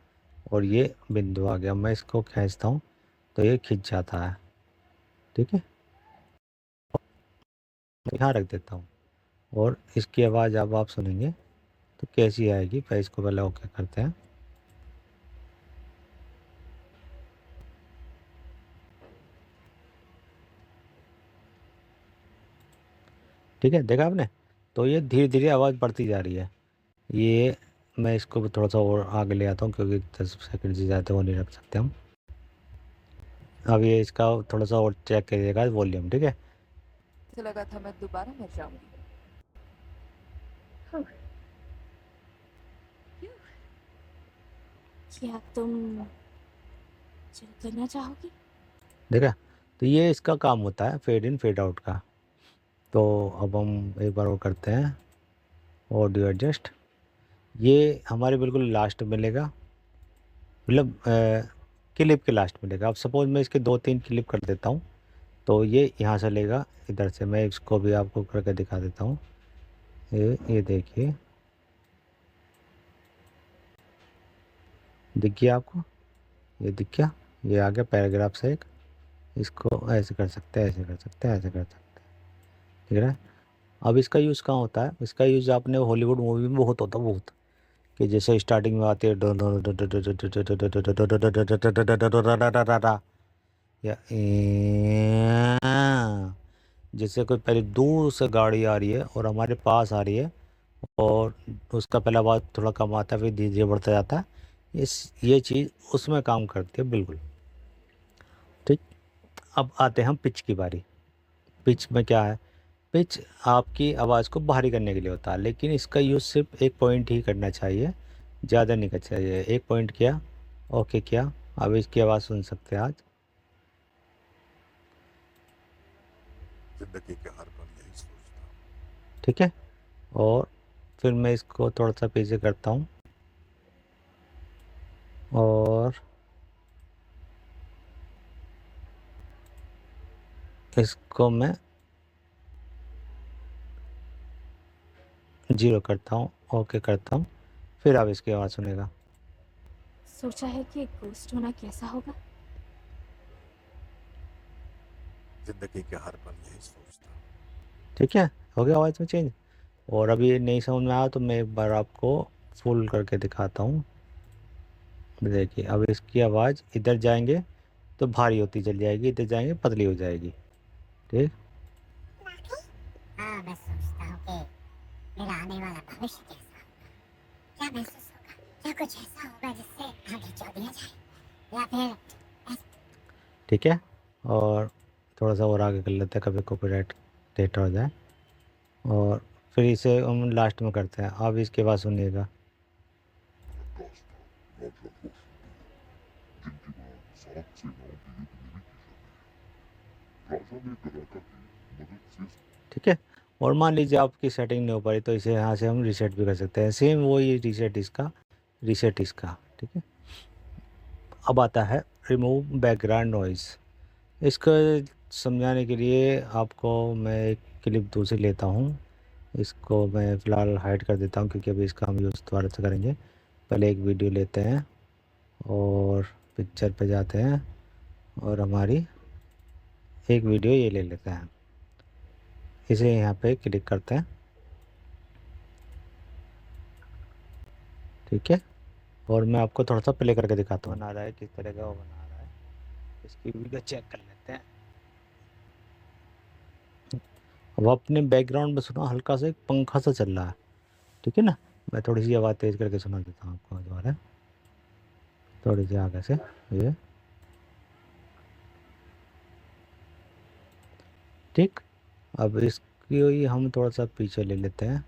और ये बिंदु आ गया। मैं इसको खींचता हूँ तो ये खिंच जाता है। ठीक है, यहाँ रख देता हूँ, और इसकी आवाज़ अब आप सुनेंगे तो कैसी आएगी। फिर इसको पहले ओके करते हैं। ठीक है, देखा आपने? तो ये धीरे धीरे आवाज़ बढ़ती जा रही है। ये मैं इसको भी थोड़ा सा और आगे ले आता हूँ, क्योंकि 10 सेकंड से ज़्यादा वो नहीं रख सकते हम। अब ये इसका थोड़ा सा और चेक करिएगा वॉल्यूम। ठीक है, मुझे लगा था मैं दोबारा मर जाऊंगी। क्या तुम चिल करना चाहोगी? देखा? तो ये इसका काम होता है फेड इन फेड आउट का। तो अब हम एक बार वो करते हैं, ऑडियो एडजस्ट। ये हमारे बिल्कुल लास्ट मिलेगा, मतलब क्लिप के लास्ट मिलेगा। अब सपोज मैं इसके 2-3 क्लिप कर देता हूँ, तो ये यहाँ से लेगा, इधर से। मैं इसको भी आपको करके दिखा देता हूँ। ये देखिए, दिख गया आपको? ये दिख गया, ये आ गया पैराग्राफ से एक। इसको ऐसे कर सकते हैं, ऐसे कर सकते हैं, ऐसे कर सकते हैं। ठीक है, अब इसका यूज़ कहाँ होता है? इसका यूज़ आपने हॉलीवुड मूवी में बहुत होता है, बहुत, कि जैसे स्टार्टिंग में आती है या जैसे कोई पहले दूर से गाड़ी आ रही है और हमारे पास आ रही है, और उसका पहला आवाज़ थोड़ा कम आता है, फिर धीरे धीरे बढ़ता जाता है। ये चीज़ उसमें काम करती है बिल्कुल। ठीक, अब आते हैं हम पिच की बारी। पिच में क्या है? पिच आपकी आवाज़ को भारी करने के लिए होता है, लेकिन इसका यूज़ सिर्फ एक पॉइंट ही करना चाहिए, ज़्यादा नहीं करना चाहिए। एक पॉइंट किया, ओके किया, अब इसकी आवाज़ सुन सकते हैं आज। जिंदगी के हर पल यही सोचता हूँ। ठीक है, और फिर मैं इसको थोड़ा सा पीछे करता हूँ और इसको मैं 0 करता हूँ, ओके करता हूँ, फिर आप इसकी आवाज़ सुनेगा। सोचा है कि गोस्ट होना कैसा होगा? जिंदगी के हर पल यही सोचता हूँ। ठीक है, हो गया आवाज़ में चेंज। और अभी ये नहीं समझ में आया तो मैं एक बार आपको फुल करके दिखाता हूँ। देखिए, अब इसकी आवाज़ इधर जाएंगे तो भारी होती चली जाएगी, इधर जाएंगे पतली हो जाएगी। ठीक, हाँ, मैं सोचता हूँ कि मेरा आने वाला भविष्य कैसा होगा, क्या महसूस होगा, क्या कुछ ऐसा होगा जिससे आगे जोड़ दिया जाए, या फिर ठीक है, और थोड़ा सा और आगे कर लेते हैं, कभी कॉपीराइट डेटा हो जाए। और फिर इसे हम लास्ट में करते हैं। अब इसके बाद सुनिएगा। ठीक है, और मान लीजिए आपकी सेटिंग नहीं हो पाई तो इसे यहाँ से हम रीसेट भी कर सकते हैं। सेम वही रीसेट इसका। ठीक है, अब आता है रिमूव बैकग्राउंड नॉइज़। इसको समझाने के लिए आपको मैं एक क्लिप दूसरी लेता हूँ। इसको मैं फ़िलहाल हाइड कर देता हूँ क्योंकि अभी इसका हम यूज़ दोबारा से करेंगे। पहले एक वीडियो लेते हैं और पिक्चर पे जाते हैं और हमारी एक वीडियो ये ले लेते हैं। इसे यहाँ पे क्लिक करते हैं। ठीक है, और मैं आपको थोड़ा सा प्ले करके दिखाता हूँ बना रहा है किस तरह का वो बना रहा है। इसकी वीडियो चेक कर लेते हैं। अब अपने बैकग्राउंड में सुना हल्का सा एक पंखा सा चल रहा है। ठीक है ना, मैं थोड़ी सी आवाज़ तेज़ करके सुना देता हूँ आपको दोबारा, थोड़ी सी आगे से। ये ठीक, अब इसकी हम थोड़ा सा पीछे ले लेते हैं,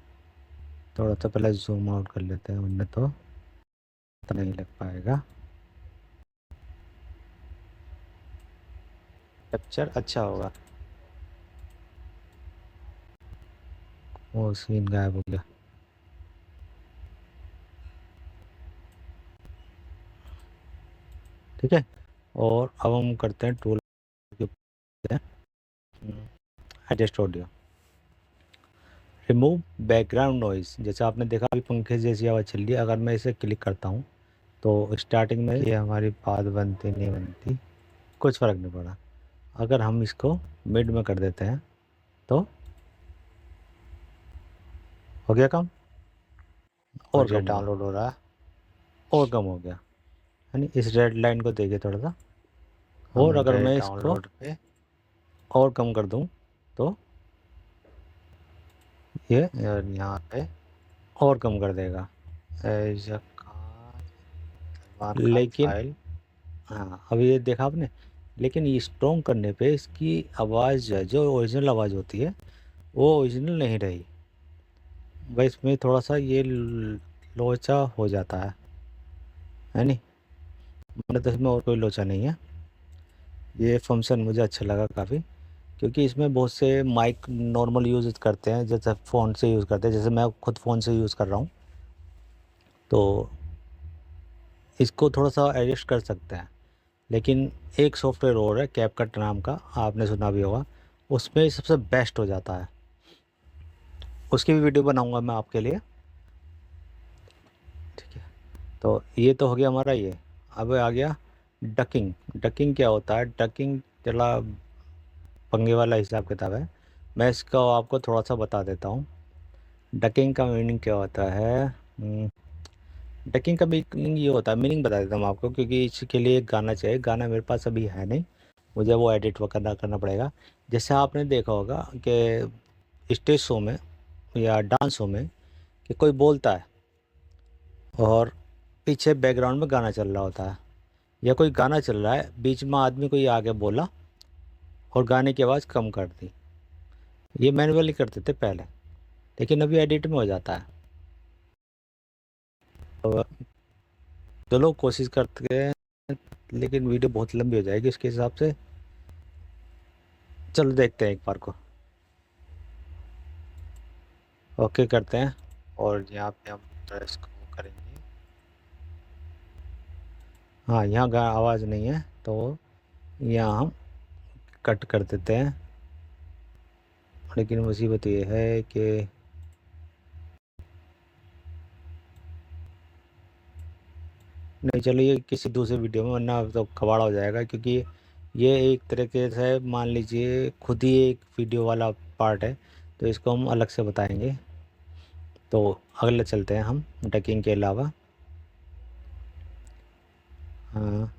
थोड़ा सा पहले जूम आउट कर लेते हैं, वरना तो पता नहीं लग पाएगा। कैप्चर अच्छा होगा। वो सीन गायब हो गया। ठीक है, और अब हम करते हैं टूल के adjust audio, remove background noise. जैसे आपने देखा अभी पंखे जैसी आवाज़ चल रही है। अगर मैं इसे क्लिक करता हूँ तो स्टार्टिंग में ये हमारी बात बनती नहीं बनती, कुछ फ़र्क नहीं पड़ा। अगर हम इसको मिड में कर देते हैं तो हो गया काम, और ये डाउनलोड हो रहा है और कम हो गया। यानी इस रेड लाइन को देखिए थोड़ा सा, और अगर मैं इसको पे और कम कर दूं तो ये यहाँ पे और कम कर देगा। लेकिन हाँ, अभी ये देखा आपने, लेकिन ये स्ट्रॉन्ग करने पे इसकी आवाज़ जो है, जो ओरिजिनल आवाज़ होती है वो ओरिजिनल नहीं रही। भाई इसमें थोड़ा सा ये लोचा हो जाता है नहीं, मतलब तो इसमें और कोई लोचा नहीं है। ये फंक्शन मुझे अच्छा लगा काफ़ी, क्योंकि इसमें बहुत से माइक नॉर्मल यूज़ करते हैं, जैसे फ़ोन से यूज़ करते हैं, जैसे मैं खुद फ़ोन से यूज़ कर रहा हूँ, तो इसको थोड़ा सा एडजस्ट कर सकते हैं। लेकिन एक सॉफ्टवेयर और है कैपकट नाम का, आपने सुना भी होगा, उसमें सबसे बेस्ट हो जाता है। उसकी भी वीडियो बनाऊंगा मैं आपके लिए। ठीक है, तो ये तो हो गया हमारा ये। अब आ गया डकिंग। डकिंग क्या होता है? डकिंग चला पंगे वाला हिसाब किताब है। मैं इसका आपको थोड़ा सा बता देता हूँ। डकिंग का मीनिंग क्या होता है? डकिंग का मीनिंग ये होता है, मीनिंग बता देता हूँ आपको, क्योंकि इसके लिए एक गाना चाहिए। गाना मेरे पास अभी है नहीं, मुझे वो एडिट करना पड़ेगा। जैसे आपने देखा होगा कि स्टेज शो में या डांस शो में कि कोई बोलता है और पीछे बैकग्राउंड में गाना चल रहा होता है, या कोई गाना चल रहा है, बीच में आदमी कोई आगे बोला और गाने की आवाज़ कम कर दी। ये मैनुअली करते थे पहले, लेकिन अभी एडिट में हो जाता है। तो चलो कोशिश करते हैं, लेकिन वीडियो बहुत लंबी हो जाएगी उसके हिसाब से। चलो देखते हैं एक बार को। ओके करते हैं और यहाँ पे हम ड्रेस को करेंगे। हाँ, यहाँ आवाज़ नहीं है तो यहाँ हम कट कर देते हैं। लेकिन मुसीबत ये है कि नहीं, चलो ये किसी दूसरे वीडियो में, वरना तो कबाड़ा हो जाएगा, क्योंकि ये एक तरीके से मान लीजिए खुद ही एक वीडियो वाला पार्ट है, तो इसको हम अलग से बताएंगे। तो अगले चलते हैं हम डकिंग के अलावा। हाँ,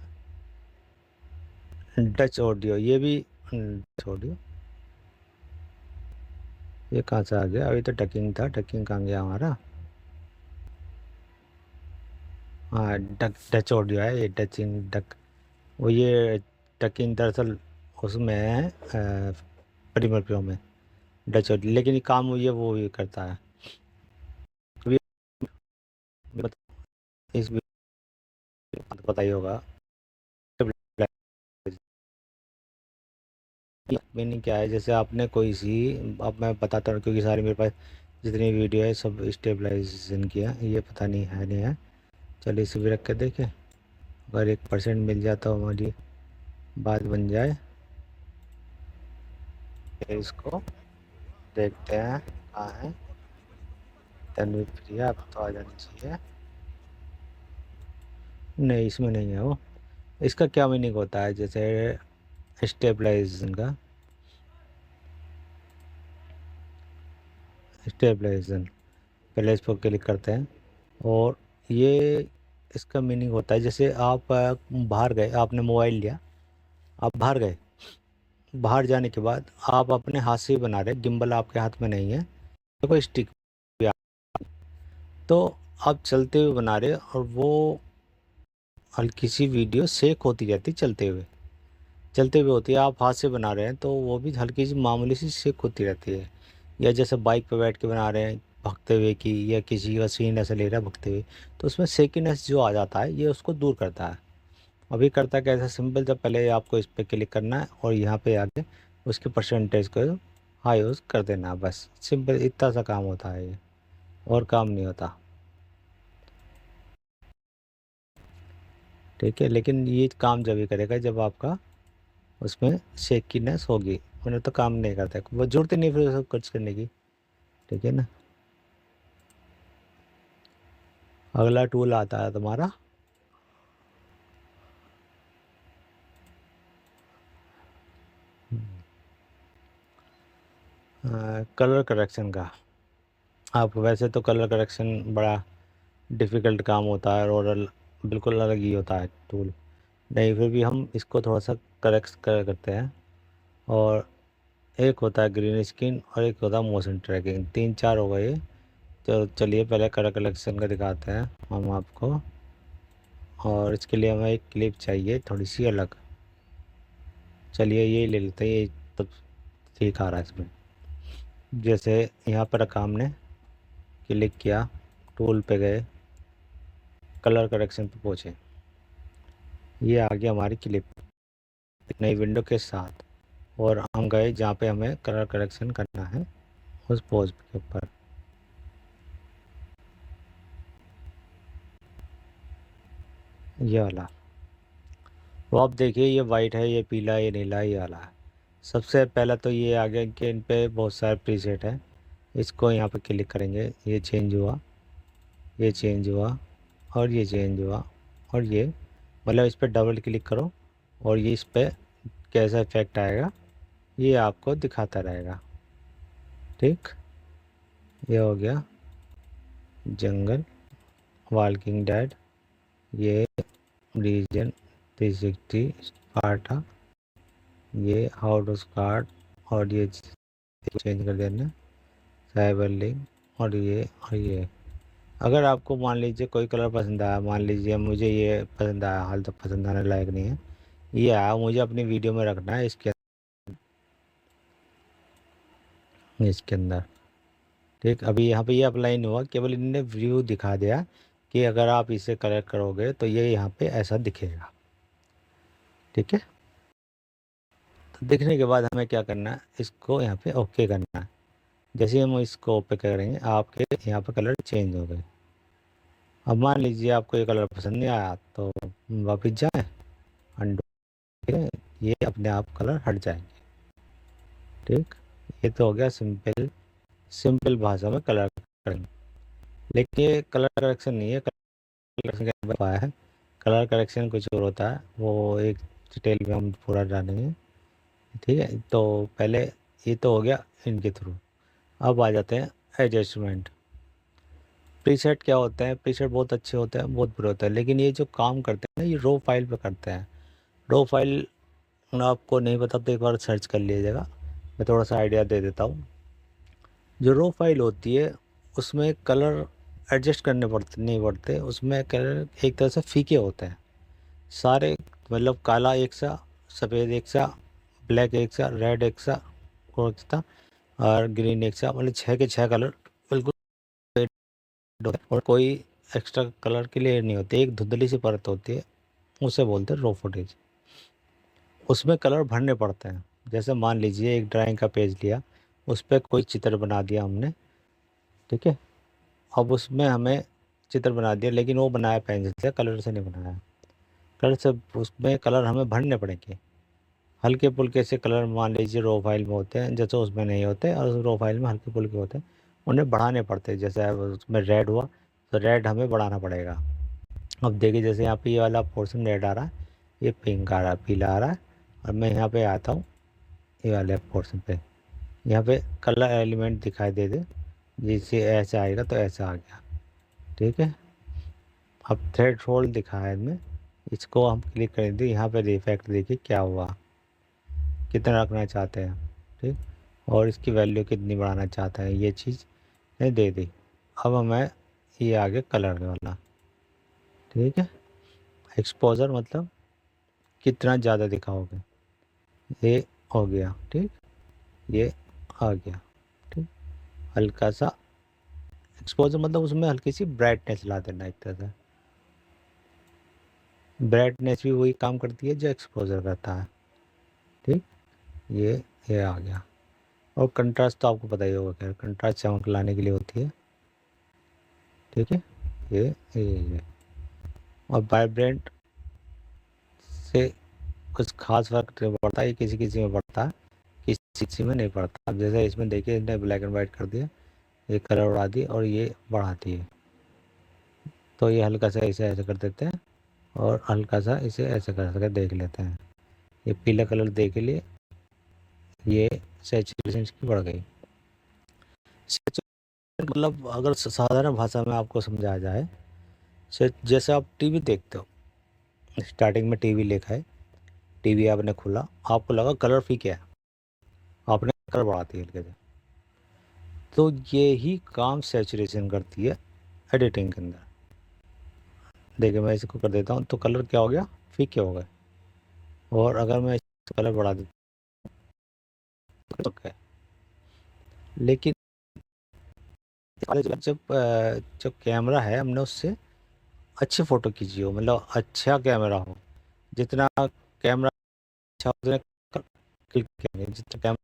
डच ऑडियो, ये भी डच ऑडियो, ये कहाँ से आ गया? अभी तो डकिंग था, डकिंग कहाँ गया हमारा? हाँ, डच ऑडियो है ये, डचिंग डक, वो ये डकिंग दरअसल उसमें है प्रीमियर प्रो में डच ऑडियो, लेकिन ये काम ये वो भी करता है। अभी इस पता ही होगा मीनिंग क्या है। जैसे आपने कोई सी, अब मैं बताता हूँ क्योंकि सारी मेरे पास जितनी वीडियो है सब स्टेबलाइजेशन किया, ये पता नहीं है नहीं है। चलिए इसे भी रख के देखें, अगर 1% मिल जाता तो हमारी बात बन जाए। इसको देखते हैं कहाँ है। तनवीर प्रिया, अब तो आ जानी चाहिए। नहीं, इसमें नहीं है वो। इसका क्या मीनिंग होता है जैसे स्टेबलाइजेशन का? स्टेबलाइजेशन, पहले इस पर क्लिक करते हैं और ये इसका मीनिंग होता है जैसे आप बाहर गए, आपने मोबाइल लिया, आप बाहर गए, बाहर जाने के बाद आप अपने हाथ से ही बना रहे, गिम्बल आपके हाथ में नहीं है, तो कोई स्टिक भी तो आप चलते हुए बना रहे और वो हल्की सी वीडियो शेक होती रहती चलते हुए होती है। आप हाथ से बना रहे हैं तो वो भी हल्की सी मामूली सी शेक होती रहती है। या जैसे बाइक पे बैठ के बना रहे हैं भागते हुए की, या किसी का सीन ऐसा ले रहा है भागते हुए, तो उसमें शेकीनेस जो आ जाता है ये उसको दूर करता है। अभी करता है कैसा? सिंपल, जब पहले आपको इस पर क्लिक करना है और यहाँ पे आके उसके परसेंटेज को हाई यूज़ कर देना है, बस सिंपल इतना सा काम होता है ये, और काम नहीं होता। ठीक है, लेकिन ये काम जब ही करेगा जब आपका उसमें शेकीनेस होगी, उन्हें तो काम नहीं करता है, वो जरूरत ही नहीं फिर उसको कुछ करने की। ठीक है ना। अगला टूल आता है तुम्हारा कलर करेक्शन का। आप वैसे तो कलर करेक्शन बड़ा डिफ़िकल्ट काम होता है और बिल्कुल अलग ही होता है टूल, नहीं फिर भी हम इसको थोड़ा सा करते हैं। और एक होता है ग्रीन स्क्रीन और एक होता है मोशन ट्रैकिंग, 3-4 हो गए। तो चलिए पहले कलर कलेक्शन का दिखाते हैं हम आपको, और इसके लिए हमें एक क्लिप चाहिए थोड़ी सी अलग। चलिए ये ले लेते हैं, ये तो ठीक आ रहा है इसमें। जैसे यहाँ पर रखा हमने, क्लिक किया, टूल पे गए, कलर करेक्शन पे पहुँचे, ये आ गया हमारी क्लिप एक नई विंडो के साथ। और हम गए जहाँ पे हमें कलर करेक्शन करना है उस पोज के ऊपर। ये वाला, वो आप देखिए ये वाइट है, ये पीला, ये नीला, ये वाला है। सबसे पहला तो ये आ गया कि इन पे बहुत सारे प्रीसेट है। इसको यहाँ पे क्लिक करेंगे, ये चेंज हुआ, ये चेंज हुआ, और ये चेंज हुआ, और ये मतलब इस पर डबल क्लिक करो और ये इस पर कैसा इफेक्ट आएगा ये आपको दिखाता रहेगा। ठीक, ये हो गया जंगल, वॉकिंग डेड, ये रीजन 360 स्पार्टा, ये हाउ टू स्टार्ट, और ये चेंज कर देना साइबर लिंक, और ये अगर आपको मान लीजिए कोई कलर पसंद आया, मान लीजिए मुझे ये पसंद आया, हाल तक पसंद आने लायक नहीं है, ये आया, मुझे अपनी वीडियो में रखना है इसके अंदर। ठीक, अभी यहाँ पे ये अप्लाई नहीं हुआ, केवल इन्होंने व्यू दिखा दिया कि अगर आप इसे कलर करोगे तो ये यहाँ पे ऐसा दिखेगा। ठीक है, तो दिखने के बाद हमें क्या करना है, इसको यहाँ पे ओके करना है। जैसे हम इसको ओके करेंगे आपके यहाँ पे कलर चेंज हो गए। अब मान लीजिए आपको ये कलर पसंद नहीं आया तो वापस जाएं, अंडू, ठीक है, ये अपने आप कलर हट जाएंगे। ठीक, ये तो हो गया सिंपल भाषा में कलर करेंगे। लेकिन ये कलर करेक्शन नहीं है, कलर करेक्शन क्या है, कलर करेक्शन कुछ और होता है, वो एक डिटेल में हम पूरा जानेंगे। ठीक है, तो पहले ये तो हो गया इनके थ्रू। अब आ जाते हैं एडजस्टमेंट। प्रीसेट क्या होते हैं, प्रीसेट बहुत अच्छे होते हैं, बहुत बुरे होते हैं, लेकिन ये जो काम करते हैं ना, ये रो फाइल पे करते हैं। रो फाइल आपको नहीं पता तो एक बार सर्च कर लीजिएगा, मैं थोड़ा सा आइडिया दे देता हूँ। जो रो फाइल होती है उसमें कलर एडजस्ट करने पड़ते नहीं पड़ते, उसमें कलर एक तरह से फीके होते हैं सारे, मतलब काला एक सा, सफ़ेद एक सा, ब्लैक एक सा, रेड एक सा और ग्रीन एक सा, मतलब 6 के 6 कलर बिल्कुल होते हैं और कोई एक्स्ट्रा कलर के लिए नहीं होती। एक धुंधली सी परत होती है, उसे बोलते हैं रो फुटेज। उसमें कलर भरने पड़ते हैं। जैसे मान लीजिए एक ड्राइंग का पेज लिया, उस पर कोई चित्र बना दिया हमने, ठीक है, अब उसमें हमें चित्र बना दिया, लेकिन वो बनाया पेंसिल से, कलर से नहीं बनाया। कलर से उसमें कलर हमें भरने पड़ेंगे। हल्के फुल्के से कलर मान लीजिए रो फाइल में होते हैं, जैसे उसमें नहीं होते, और रो फाइल में हल्के फुल्के होते हैं, उन्हें बढ़ाने पड़ते हैं। जैसे अब उसमें रेड हुआ तो रेड हमें बढ़ाना पड़ेगा। अब देखिए जैसे यहाँ पे ये वाला पोर्शन रेड आ रहा है, ये पिंक आ रहा है, पीला आ रहा है, और मैं यहाँ पे आता हूँ ये वाले पोर्शन पे, यहाँ पे कलर एलिमेंट दिखाई दे दे, जिससे ऐसे आएगा तो ऐसा आ गया। ठीक है, अब थ्रेड होल्ड दिखा है इनमें, इसको हम क्लिक करेंगे, यहाँ पे इफेक्ट देखिए क्या हुआ, कितना रखना चाहते हैं। ठीक, और इसकी वैल्यू कितनी बढ़ाना चाहते हैं, ये चीज़ ने दे दी। अब हमें ये आ गया कलर वाला। ठीक है, एक्सपोजर मतलब कितना ज़्यादा दिखाओगे, ये हो गया। ठीक, ये आ गया। ठीक, हल्का सा एक्सपोजर मतलब उसमें हल्की सी ब्राइटनेस ला देना, एक तरह से ब्राइटनेस भी वही काम करती है जो एक्सपोजर करता है। ठीक, ये आ गया। और कंट्रास्ट तो आपको पता ही होगा, खैर कंट्रास्ट चमक लाने के लिए होती है। ठीक है, ये और वाइब्रेंट से कुछ खास फर्क नहीं पड़ता, ये किसी किसी में पड़ता है, किसी किसी में नहीं पड़ता। अब जैसे इसमें देखिए इसने ब्लैक एंड वाइट कर दिया, ये कलर उड़ा दी और ये बढ़ाती है, तो ये हल्का सा इसे ऐसे कर देते हैं और हल्का सा इसे ऐसे कर देख लेते हैं। ये पीला कलर देख लिए, ये सैचुरेशन इसकी बढ़ गई। सैचुरेशन मतलब अगर साधारण भाषा में आपको समझाया जाए, जैसे आप टीवी देखते हो, स्टार्टिंग में टीवी लिखा है, टीवी आपने खोला, आपको लगा कलर फीके है, आपने कलर बढ़ाती है हल्के से, तो ये ही काम सैचुरेशन करती है एडिटिंग के अंदर। देखिए मैं इसको कर देता हूँ तो कलर क्या हो गया, फीके हो गए। और अगर मैं कलर बढ़ा देता हूँ तो क्या, लेकिन जब कैमरा है हमने उससे अच्छी फ़ोटो खींची हो, मतलब अच्छा कैमरा हो, जितना कैमरा अच्छा हो उतने क्लिक करेंगे, जितना कैमरा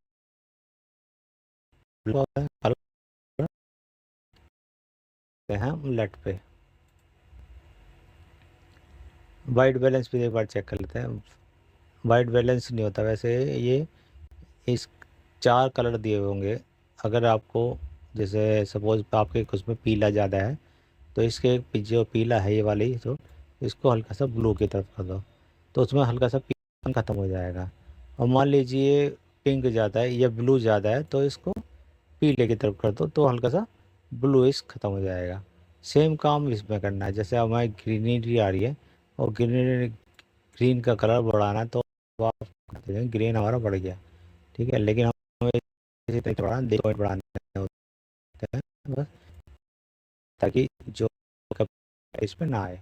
हैं लेट पे। वाइट बैलेंस भी एक बार चेक कर लेते हैं। वाइट बैलेंस नहीं होता वैसे, ये इस 4 कलर दिए होंगे, अगर आपको जैसे सपोज आपके उसमें पीला ज़्यादा है तो इसके जो पीला है ये वाली, तो इसको हल्का सा ब्लू की तरफ कर दो तो उसमें हल्का सा पिंक ख़त्म हो जाएगा। और मान लीजिए पिंक ज़्यादा है या ब्लू ज़्यादा है तो इसको पीले की तरफ कर दो तो हल्का सा ब्लूइश ख़त्म हो जाएगा। सेम काम इसमें करना है, जैसे हमारी ग्रीनरी आ रही है और ग्रीन का कलर बढ़ाना है तो आप ग्रीन हमारा बढ़ गया। ठीक है, लेकिन हमें इसी तरह बढ़ाना, 2 पॉइंट बढ़ाने होते हैं बस। ताकि जो इस पे ना आए।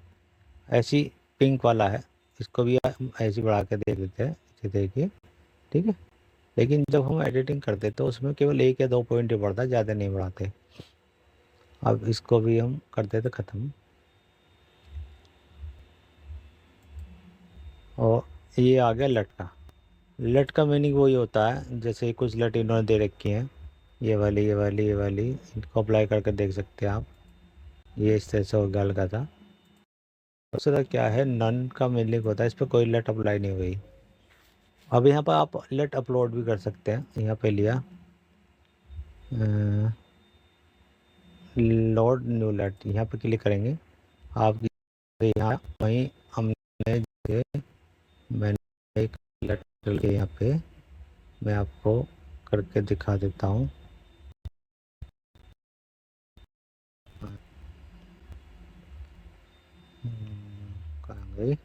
ऐसी पिंक वाला है, इसको भी ऐसे बढ़ा के देख लेते हैं, इसे देखिए, ठीक है। लेकिन जब हम एडिटिंग करते तो उसमें केवल 1 या 2 पॉइंट ही बढ़ता, ज़्यादा नहीं बढ़ाते। अब इसको भी हम कर देते ख़त्म। और ये आ गया लट। लट का मीनिंग वही होता है, जैसे कुछ लट इन्होंने दे रखी हैं, ये वाली ये वाली ये वाली, इनको अप्लाई करके देख सकते हैं आप। ये इस तरह से हो गया हल्का था। दूसरा क्या है, नन का मीनिंग होता है, इस पर कोई लट अप्लाई नहीं हुई। अब यहाँ पर आप लट अपलोड भी कर सकते हैं। यहाँ पे लिया लोड न्यू लट, यहाँ पे क्लिक करेंगे आप। यहाँ वहीं हमने मैंने एक लट के यहाँ पे मैं आपको करके दिखा देता हूँ। कहाँ गई?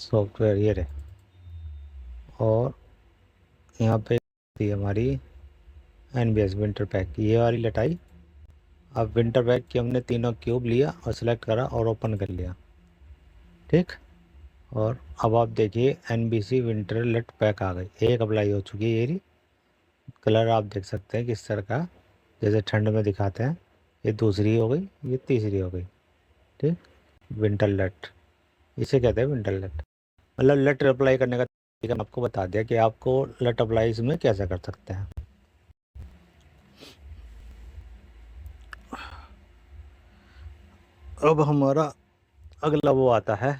सॉफ्टवेयर ये रहे। और यहाँ पे थी हमारी NBS विंटर पैक, ये वाली लटाई। अब विंटर पैक की हमने तीनों क्यूब लिया और सेलेक्ट करा और ओपन कर लिया, ठीक। और अब आप देखिए NBC विंटर लट पैक आ गई, एक अप्लाई हो चुकी है। ये कलर आप देख सकते हैं किस तरह का, जैसे ठंड में दिखाते हैं। ये दूसरी हो गई, ये तीसरी हो गई, ठीक। विंटर लट, इसे कहते हैं विंटर लट। मतलब लट अप्लाई करने का तरीका मैं आपको बता दिया कि आपको लट अप्लाई इसमें कैसे कर सकते हैं। अब हमारा अगला वो आता है,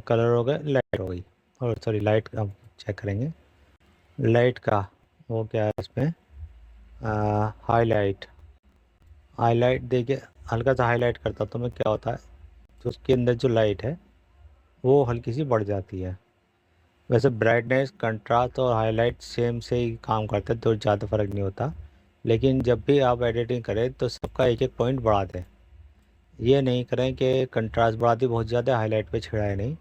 कलर हो गए, लाइट हो गई। और सॉरी, लाइट का चेक करेंगे। लाइट का वो क्या है इसमें, हाईलाइट। हाईलाइट देखिए, हल्का सा हाईलाइट करता तो मैं क्या होता है, तो उसके अंदर जो लाइट है वो हल्की सी बढ़ जाती है। वैसे ब्राइटनेस, कंट्रास्ट और हाईलाइट सेम से ही काम करते हैं, तो ज़्यादा फ़र्क नहीं होता। लेकिन जब भी आप एडिटिंग करें तो सबका एक एक पॉइंट बढ़ा दें। ये नहीं करें कि कंट्रास्ट बढ़ा दी बहुत ज़्यादा, हाईलाइट पे छिड़ाए नहीं।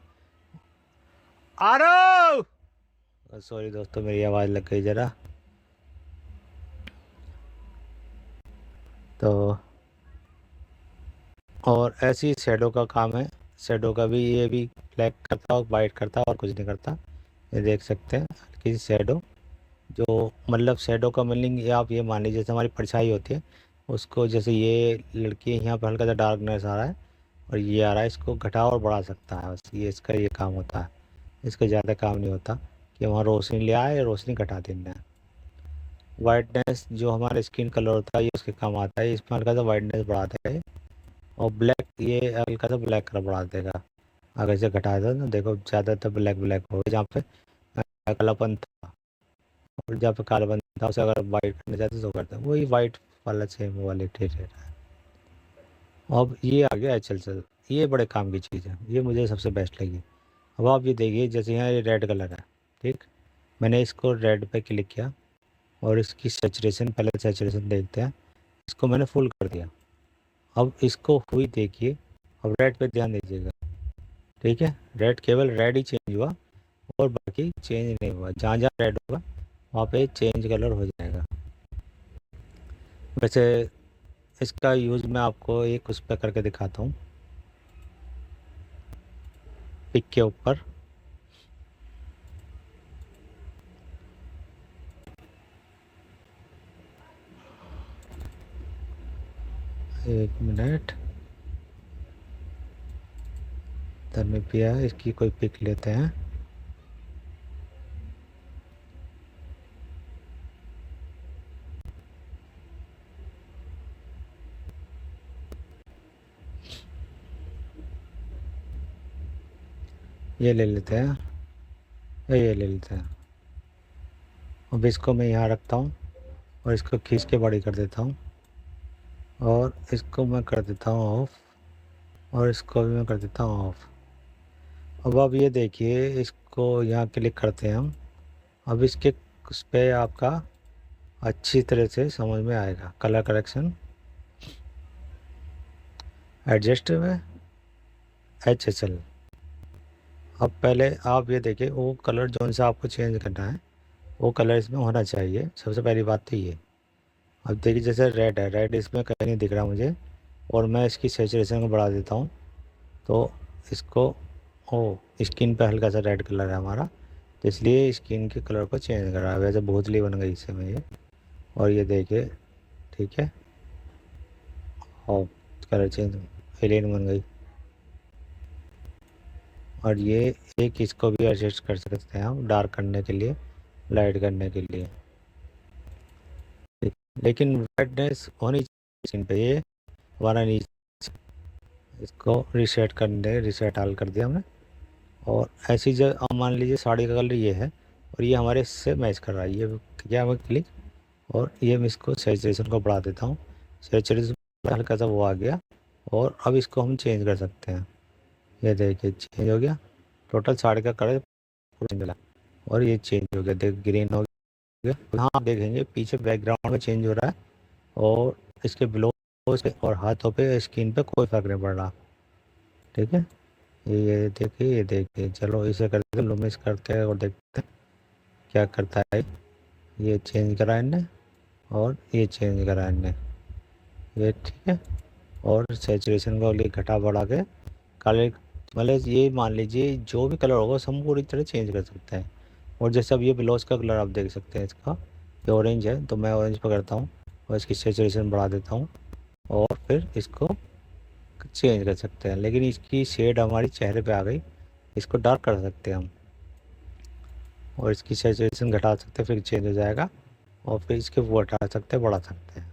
सॉरी दोस्तों, मेरी आवाज़ लग गई ज़रा। तो और ऐसी शैडो का काम है। शैडो का भी ये भी ब्लैक करता और वाइट करता और कुछ नहीं करता। ये देख सकते हैं हल्की सी शैडो, जो मतलब शैडो का मीनिंग ये आप ये मान लीजिए जैसे हमारी परछाई होती है उसको, जैसे ये लड़की यहाँ पर हल्का सा डार्कनेस आ रहा है और ये आ रहा है, इसको घटा और बढ़ा सकता है, बस ये इसका ये काम होता है। इसका ज़्यादा काम नहीं होता कि वहाँ रोशनी ले आए, रोशनी घटा देना है। वाइटनेस जो हमारा स्किन कलर होता है ये उसके काम आता है, इसमें हल्का सा वाइटनेस बढ़ा देगा ये। और ब्लैक, ये हल्का सा ब्लैक कलर बढ़ा देगा। अगर इसे घटा दो ना, देखो ज़्यादातर ब्लैक ब्लैक हो जहाँ पे कालापन था, और जहाँ पे कालापन था उसे अगर वाइट करना चाहते तो करते हैं, वही वाइट वाला सेम वाले ठीक रहता है। अब ये आ गया HLCL, ये बड़े काम की चीज़ है, ये मुझे सबसे बेस्ट लगी। अब आप ये देखिए, जैसे यहाँ ये रेड कलर है, ठीक। मैंने इसको रेड पे क्लिक किया और इसकी सैचुरेशन, पहले सैचुरेशन देखते हैं, इसको मैंने फुल कर दिया। अब इसको हुई देखिए, अब रेड पे ध्यान दीजिएगा, ठीक है। रेड केवल रेड ही चेंज हुआ और बाकी चेंज नहीं हुआ। जहाँ जहाँ रेड होगा वहाँ पे चेंज कलर हो जाएगा। वैसे इसका यूज़ मैं आपको एक उस पर करके दिखाता हूँ, पिक के ऊपर। एक मिनट, धर्मप्रिया, इसकी कोई पिक लेते हैं। ये ले लेते हैं, ये ले लेते हैं। अब इसको मैं यहाँ रखता हूँ और इसको खींच के बड़ी कर देता हूँ और इसको मैं कर देता हूँ ऑफ और इसको भी मैं कर देता हूँ ऑफ। अब आप ये देखिए, इसको यहाँ क्लिक करते हैं हम। अब इसके उस पर आपका अच्छी तरह से समझ में आएगा। कलर करेक्शन, एडजस्ट में HSL। अब पहले आप ये देखिए, वो कलर जौन सा आपको चेंज करना है वो कलर इसमें होना चाहिए, सबसे पहली बात तो ये। अब देखिए जैसे रेड है, रेड इसमें कहीं नहीं दिख रहा मुझे, और मैं इसकी सेचुरेशन को बढ़ा देता हूँ तो इसको, ओ स्किन पे हल्का सा रेड कलर है हमारा, तो इसलिए स्किन के कलर को चेंज कर रहा है। वैसे भूतली बन गई इससे में ये, और ये देखिए ठीक है, और कलर चेंज, एलियन बन गई। और ये एक इसको भी एडजस्ट कर सकते हैं हम, डार्क करने के लिए, लाइट करने के लिए। लेकिन ब्राइटनेस होनी चाहिए स्क्रीन पे, ये हमारा नीचे, इसको रीसेट करने, रीसेट ऑल कर दिया हमने। और ऐसी जगह अब मान लीजिए साड़ी का कलर ये है और ये हमारे इससे मैच कर रहा है, ये क्या है क्लिक, और ये मैं इसको सैचुरेशन को बढ़ा देता हूँ, सैचुरेशन हल्का सा वो आ गया। और अब इसको हम चेंज कर सकते हैं, ये देखिए चेंज हो गया, टोटल साड़ी का कलर पूरा चेंज हो, और ये चेंज हो गया, देख ग्रीन हो गया। हाँ आप देखेंगे पीछे बैकग्राउंड में चेंज हो रहा है, और इसके ब्लाउज पे और हाथों पे, स्किन पे कोई फर्क नहीं पड़ रहा। ठीक है, ये देखिए, ये देखिए, चलो इसे करते लुमिस करते हैं और देखते हैं क्या करता है। ये चेंज करा इनने, और ये चेंज करा इनने, ये ठीक है। और सैचुरेशन को लिए घटा बढ़ा के काले, मतलब ये मान लीजिए जो भी कलर होगा सब पूरी तरह चेंज कर सकते हैं। और जैसे अब ये ब्लाउज का कलर आप देख सकते हैं, इसका ये ऑरेंज है तो मैं ऑरेंज पकड़ता हूँ और इसकी सैचुरेशन बढ़ा देता हूँ, और फिर इसको चेंज कर सकते हैं। लेकिन इसकी शेड हमारी चेहरे पे आ गई, इसको डार्क कर सकते हैं हम, और इसकी सैचुरेशन घटा सकते हैं, फिर चेंज हो जाएगा। और फिर इसके वो हटा सकते हैं, बढ़ा सकते हैं।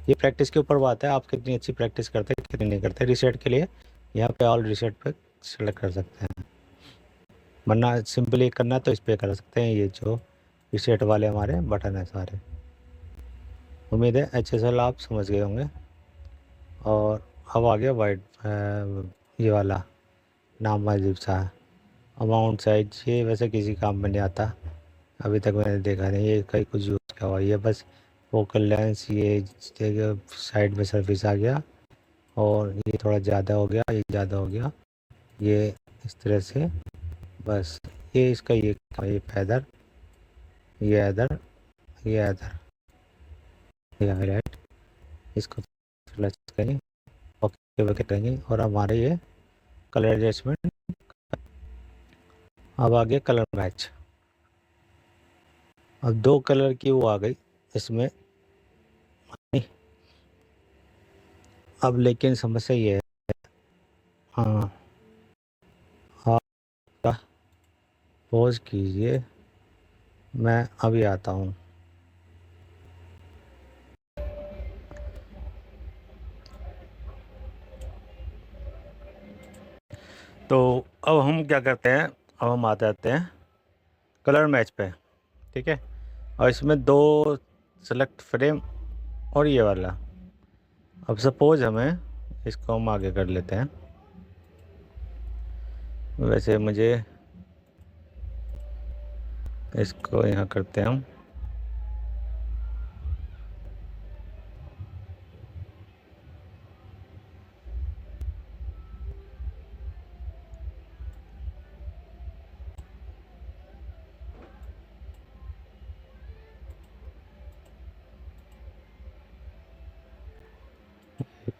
ये प्रैक्टिस के ऊपर बात है, आप कितनी अच्छी प्रैक्टिस करते हैं कितनी नहीं करते। रिसेट के लिए यहाँ पे ऑल रिसेट पे सेलेक्ट कर सकते हैं, वरना सिंपली करना है तो इस पर कर सकते हैं, ये जो रिसेट वाले हमारे बटन है सारे। उम्मीद है अच्छे से आप समझ गए होंगे। और अब आ गया वाइट, ये वाला नाम अजीब सा है, अमाउंट साइज, ये वैसे किसी काम में नहीं आता, अभी तक मैंने देखा नहीं ये कहीं कुछ यूज़ किया हुआ। ये बस फोकल लेंस, ये साइड में सरफेस आ गया, और ये थोड़ा ज़्यादा हो गया, ये ज़्यादा हो गया, ये इस तरह से, बस ये इसका ये फैदर, ये अदर, ये अदर, ये हाईलाइट, इसको फ्लैश करेंगे, ओके वके करेंगे, और हमारे ये कलर एडजस्टमेंट। अब आ गया कलर मैच, अब दो कलर की वो आ गई इसमें। अब लेकिन समस्या ये है, हाँ आप पॉज कीजिए, मैं अभी आता हूँ। तो अब हम क्या करते हैं, अब हम आ जाते हैं कलर मैच पे, ठीक है। और इसमें दो सेलेक्ट फ्रेम और ये वाला, अब सपोज हमें इसको हम आगे कर लेते हैं। वैसे मुझे इसको यहाँ करते हैं हम,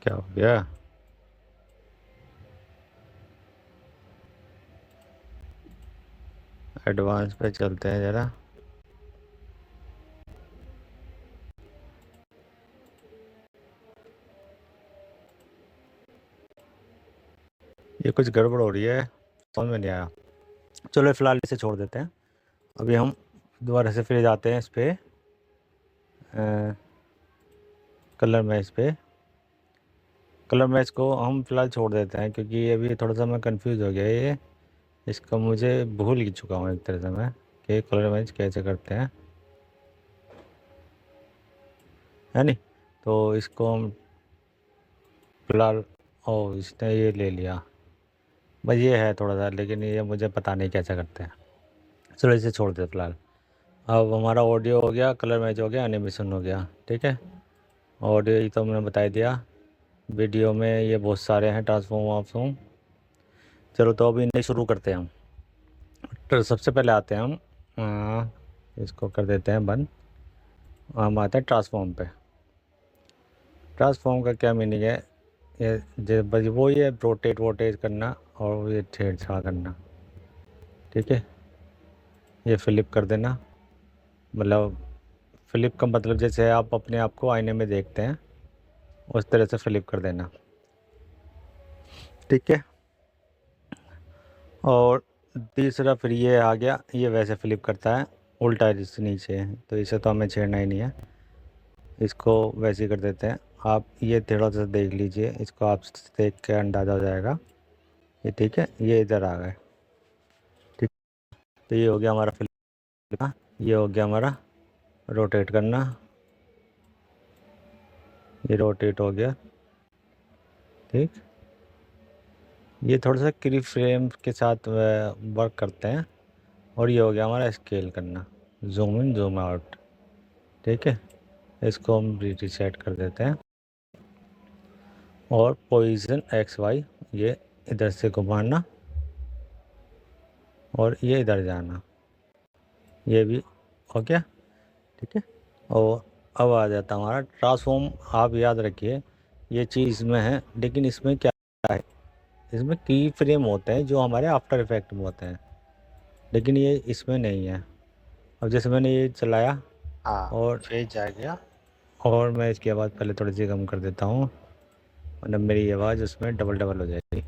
क्या हो गया, एडवांस पे चलते हैं ज़रा। ये कुछ गड़बड़ हो रही है, समझ में नहीं आया। चलो फ़िलहाल इसे छोड़ देते हैं। अभी हम दोबारा से फिर जाते हैं इस पर, कलर मैच पे। कलर मैच को हम फ़िलहाल छोड़ देते हैं, क्योंकि अभी थोड़ा सा मैं कंफ्यूज हो गया, ये इसका मुझे भूल ही चुका हूँ एक तरह से मैं, कि कलर मैच कैसे करते हैं, है नहीं। तो इसको हम फ़िलहाल, ओ इसने ये ले लिया, बस ये है थोड़ा सा, लेकिन ये मुझे पता नहीं कैसे करते हैं। चलो इसे छोड़ दे फ़िलहाल। अब हमारा ऑडियो हो गया, कलर मैच हो गया, एनिमेशन हो गया, ठीक है। ऑडियो ये तो मैंने बता दिया, वीडियो में ये बहुत सारे हैं ट्रांसफॉर्म वार्सफॉर्म। चलो तो अभी नहीं शुरू करते हैं हम। तो सबसे पहले आते हैं हम इसको कर देते हैं बंद। हम आते हैं ट्रांसफॉर्म पे। ट्रांसफॉर्म का क्या मीनिंग है? ये बस वो ही है, रोटेट वोटेट करना और ये छेड़छाड़ करना। ठीक है, ये फ्लिप कर देना। मतलब फ्लिप का मतलब जैसे आप अपने आप को आईने में देखते हैं उस तरह से फ्लिप कर देना। ठीक है, और तीसरा फिर ये आ गया, ये वैसे फ्लिप करता है उल्टा जिस नीचे है, तो इसे तो हमें छेड़ना ही नहीं है, इसको वैसे ही कर देते हैं। आप ये थोड़ा सा देख लीजिए, इसको आप देख के अंदाज़ा हो जाएगा ये। ठीक है, ये इधर आ गए। ठीक, तो ये हो गया हमारा फ्लिप। ये हो गया हमारा रोटेट करना, ये रोटेट हो गया। ठीक, ये थोड़ा सा की फ्रेम के साथ वर्क करते हैं। और ये हो गया हमारा स्केल करना, जूम इन जूम आउट। ठीक है, इसको हम रीसेट कर देते हैं। और पोजीशन एक्स वाई, ये इधर से घुमाना और ये इधर जाना, ये भी हो गया। ठीक है, और अब आ जाता हमारा ट्रांसफॉर्म। आप याद रखिए ये चीज़ इसमें है, लेकिन इसमें क्या है, इसमें की फ्रेम होते हैं जो हमारे आफ्टर इफेक्ट में होते हैं, लेकिन ये इसमें नहीं है। अब जैसे मैंने ये चलाया और फेज आ गया, और मैं इसकी आवाज़ पहले थोड़ी सी कम कर देता हूँ, मतलब मेरी आवाज़ उसमें डबल डबल हो जाएगी।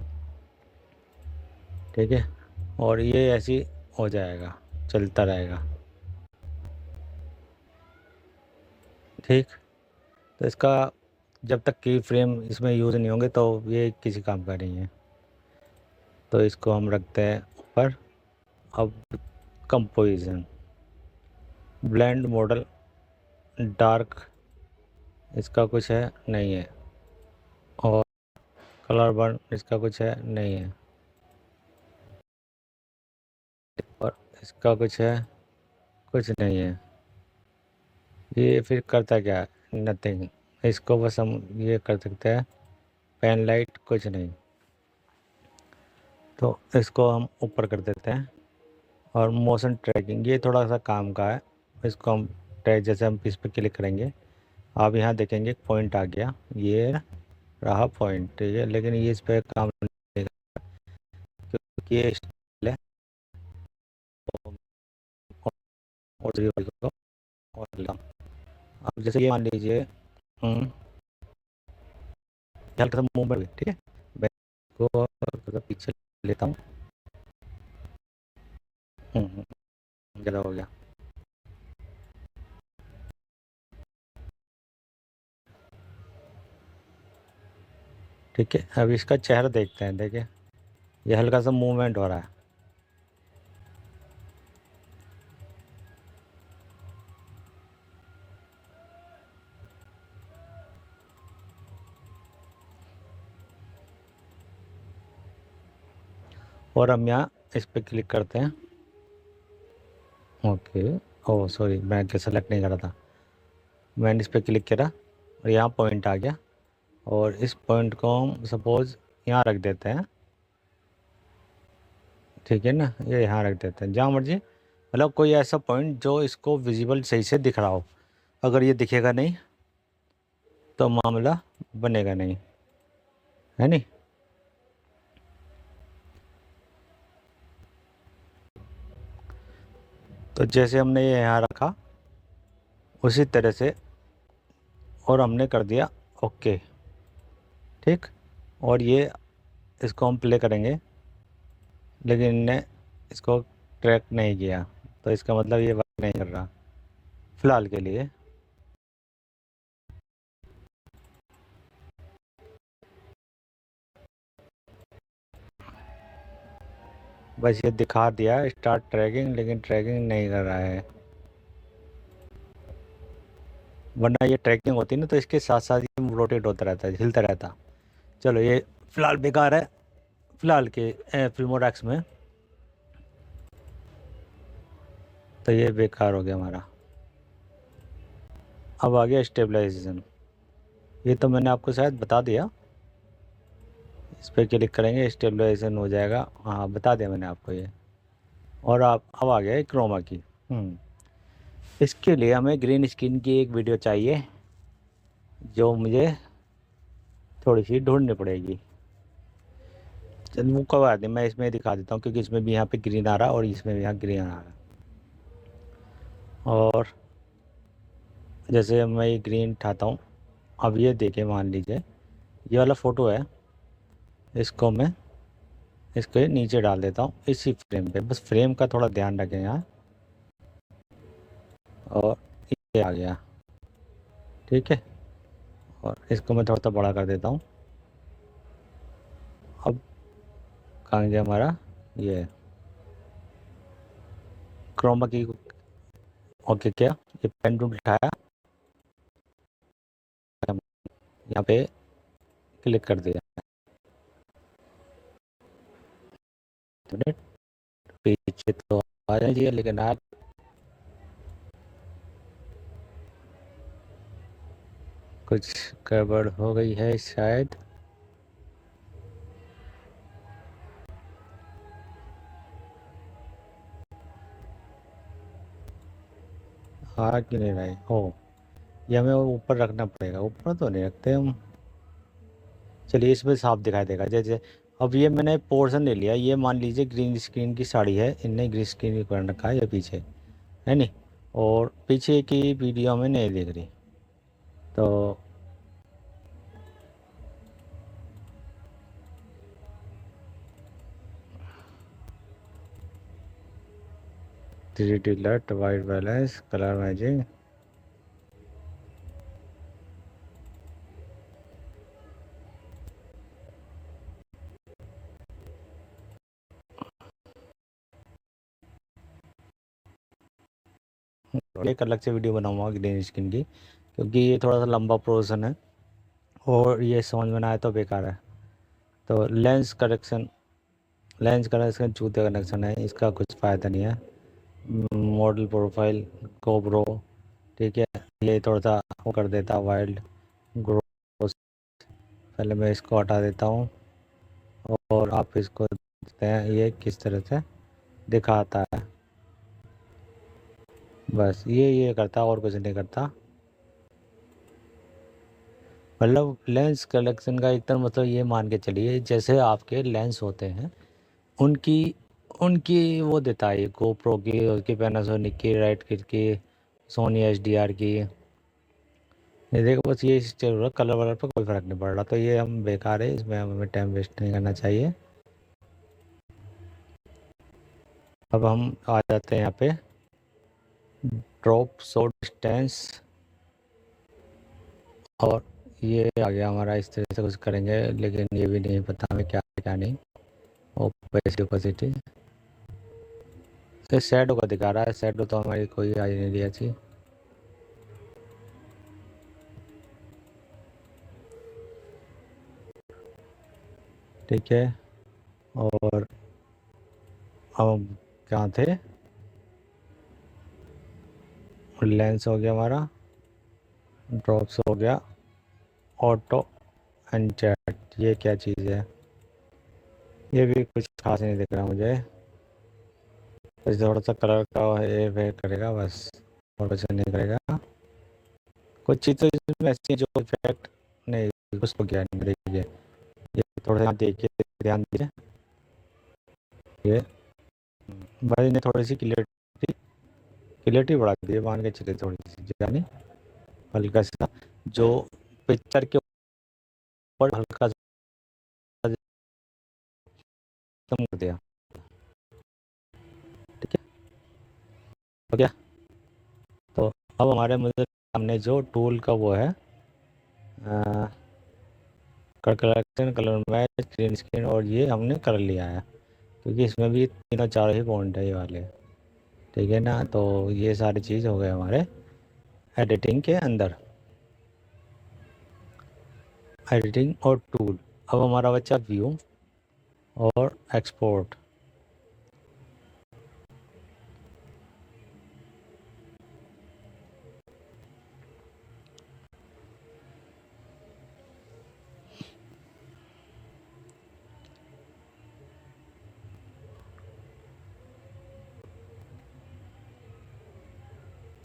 ठीक है, और ये ऐसी हो जाएगा, चलता रहेगा। ठीक, तो इसका जब तक की फ्रेम इसमें यूज़ नहीं होंगे तो ये किसी काम का नहीं है। तो इसको हम रखते हैं ऊपर। अब कंपोजिशन, ब्लेंड मॉडल, डार्क, इसका कुछ है नहीं है, और कलर बर्न, इसका कुछ है नहीं है, और इसका कुछ है कुछ नहीं है। ये फिर करता क्या है? नथिंग। इसको बस हम ये कर सकते हैं पेन लाइट, कुछ नहीं। तो इसको हम ऊपर कर देते हैं। और मोशन ट्रैकिंग, ये थोड़ा सा काम का है, इसको हम ट्रैक, जैसे हम इस पर क्लिक करेंगे आप यहाँ देखेंगे पॉइंट आ गया, ये रहा पॉइंट। ठीक है, लेकिन ये इस पर काम नहीं करेगा क्योंकि ये स्टाइल है। और अब जैसे ये मान लीजिए हल्का सा मूवमेंट, ठीक है, मैं इसको पीछे लेता हूँ। ज़्यादा हो गया। ठीक है, अब इसका चेहरा देखते हैं। देखिए ये हल्का सा मूवमेंट हो रहा है। और हम यहाँ इस पर क्लिक करते हैं। ओके, ओह सॉरी, मैं क्या सेलेक्ट नहीं कर रहा था। मैंने इस पर क्लिक करा और यहाँ पॉइंट आ गया, और इस पॉइंट को हम सपोज़ यहाँ रख देते हैं। ठीक है ना, ये यहाँ रख देते हैं जहाँ मर्जी, मतलब कोई ऐसा पॉइंट जो इसको विजिबल सही से दिख रहा हो। अगर ये दिखेगा नहीं तो मामला बनेगा नहीं, है नहीं। तो जैसे हमने ये यहाँ रखा उसी तरह से, और हमने कर दिया ओके। ठीक, और ये इसको हम प्ले करेंगे, लेकिन इनने इसको ट्रैक नहीं किया, तो इसका मतलब ये वर्क नहीं कर रहा फ़िलहाल के लिए। बस ये दिखा दिया स्टार्ट ट्रैकिंग, लेकिन ट्रैकिंग नहीं कर रहा है। वरना ये ट्रैकिंग होती ना तो इसके साथ साथ ही रोटेट होता रहता है, हिलता रहता। चलो ये फ़िलहाल बेकार है, फ़िलहाल के फिल्मोरैक्स में तो ये बेकार हो गया हमारा। अब आ गया स्टेबलाइजेशन, ये तो मैंने आपको शायद बता दिया। इस पर क्लिक करेंगे, स्टेबलाइजेशन हो जाएगा। हाँ, बता दिया मैंने आपको ये। और आप अब आ गया क्रोमा की। इसके लिए हमें ग्रीन स्क्रीन की एक वीडियो चाहिए, जो मुझे थोड़ी सी ढूंढनी पड़ेगी। चल वो कब आती, मैं इसमें दिखा देता हूँ, क्योंकि इसमें भी यहाँ पे ग्रीन आ रहा है और इसमें भी यहाँ ग्रीन आ रहा है। और जैसे मैं ये ग्रीन उठाता हूँ, अब ये देखें, मान लीजिए ये वाला फ़ोटो है, इसको मैं इसके नीचे डाल देता हूँ इसी फ्रेम पे। बस फ्रेम का थोड़ा ध्यान रखें यहाँ। और ये आ गया, ठीक है। और इसको मैं थोड़ा सा बड़ा कर देता हूँ। अब कहाँ गया हमारा ये क्रोमा की। ओके, क्या ये पेन टूल उठाया, यहाँ पे क्लिक कर दिया। पीछे तो आ जाइए, लेकिन आप कुछ गड़बड़ हो गई है शायद। हाँ कि नहीं रहे हो, ये हमें ऊपर रखना पड़ेगा। ऊपर तो नहीं रखते हम। चलिए, इसमें साफ दिखाई देगा। जैसे अब ये मैंने पोर्शन ले लिया, ये मान लीजिए ग्रीन स्क्रीन की साड़ी है, इनने ग्रीन स्क्रीन कर रखा है ये पीछे, है नहीं। और पीछे की वीडियो में नहीं दिख रही, तो थ्री डी लट, वाइट बैलेंस, कलर मैचिंग। एक अलग से वीडियो बनाऊंगा ग्रीन स्क्रीन की, क्योंकि ये थोड़ा सा लंबा प्रोसेस है और ये समझ में ना आए तो बेकार है। तो लेंस करेक्शन चूते कनेक्शन है, इसका कुछ फ़ायदा नहीं है। मॉडल प्रोफाइल कोब्रो, ठीक है, ये थोड़ा सा वो कर देता वाइल्ड ग्रो। पहले मैं इसको हटा देता हूँ और आप इसको देखते हैं ये किस तरह से दिखाता है। बस ये करता और कुछ नहीं करता। मतलब लेंस कलेक्शन का एक तरह मतलब ये मान के चलिए, जैसे आपके लेंस होते हैं उनकी उनकी वो देता है, गोप्रो की, उसकी पैनासोनिक की, राइट किट की, सोनी एचडीआर की। ये देखो, बस ये जरूरत, कलर वलर पर कोई फ़र्क नहीं पड़ रहा, तो ये हम बेकार है, इसमें हमें टाइम वेस्ट नहीं करना चाहिए। अब हम आ जाते हैं यहाँ पे ड्रॉप शॉट डिस्टेंस, और ये आ गया हमारा। इस तरह से कुछ करेंगे, लेकिन ये भी नहीं पता हमें क्या क्या नहीं। ओपेसिटी ये शैडो का दिखा रहा है, शैडो तो हमारी कोई आई नहीं रही थी। ठीक है, और हम क्या थे, लेंस हो गया हमारा, ड्रॉप्स हो गया, ऑटो एंड चैट, ये क्या चीज़ है, ये भी कुछ खास नहीं दिख रहा मुझे। बस थोड़ा सा कलर का ये वे करेगा बस, और कुछ नहीं करेगा। कुछ चीज़ तो इसमें ऐसी है जो इफेक्ट नहीं, कुछ तो क्या नहीं। देखिए, ये थोड़ा सा देखिए, ध्यान दीजिए, ये भाई ने थोड़ी सी क्लियरिटी बढ़ा दी है, मान के चले थोड़ी सी, यानी हल्का सा जो पिक्चर के ऊपर हल्का सा कम कर दिया, ठीक है, हो गया। तो अब हमारे मुझे सामने जो टूल का वो है, collection, colour match, green screen, और ये हमने कर लिया है, क्योंकि इसमें भी तीनों चार ही पॉइंट है ये वाले, ठीक है ना। तो ये सारी चीज़ हो गए हमारे एडिटिंग के अंदर, एडिटिंग और टूल। अब हमारा बच्चा व्यू और एक्सपोर्ट।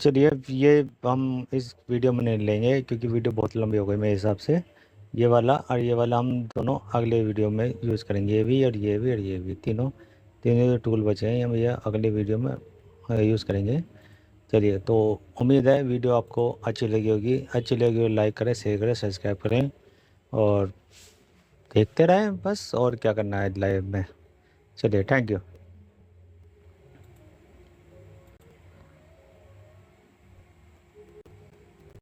चलिए ये हम इस वीडियो में नहीं लेंगे क्योंकि वीडियो बहुत लंबी हो गई मेरे हिसाब से। ये वाला और ये वाला हम दोनों अगले वीडियो में यूज़ करेंगे, ये भी और ये भी और ये भी, तीनों जो टूल बचे हैं हम ये अगले वीडियो में यूज़ करेंगे। चलिए, तो उम्मीद है वीडियो आपको अच्छी लगी होगी। अच्छी लगी हो लाइक करें, शेयर करें, सब्सक्राइब करें और देखते रहें बस, और क्या करना है लाइव में। चलिए, थैंक यू।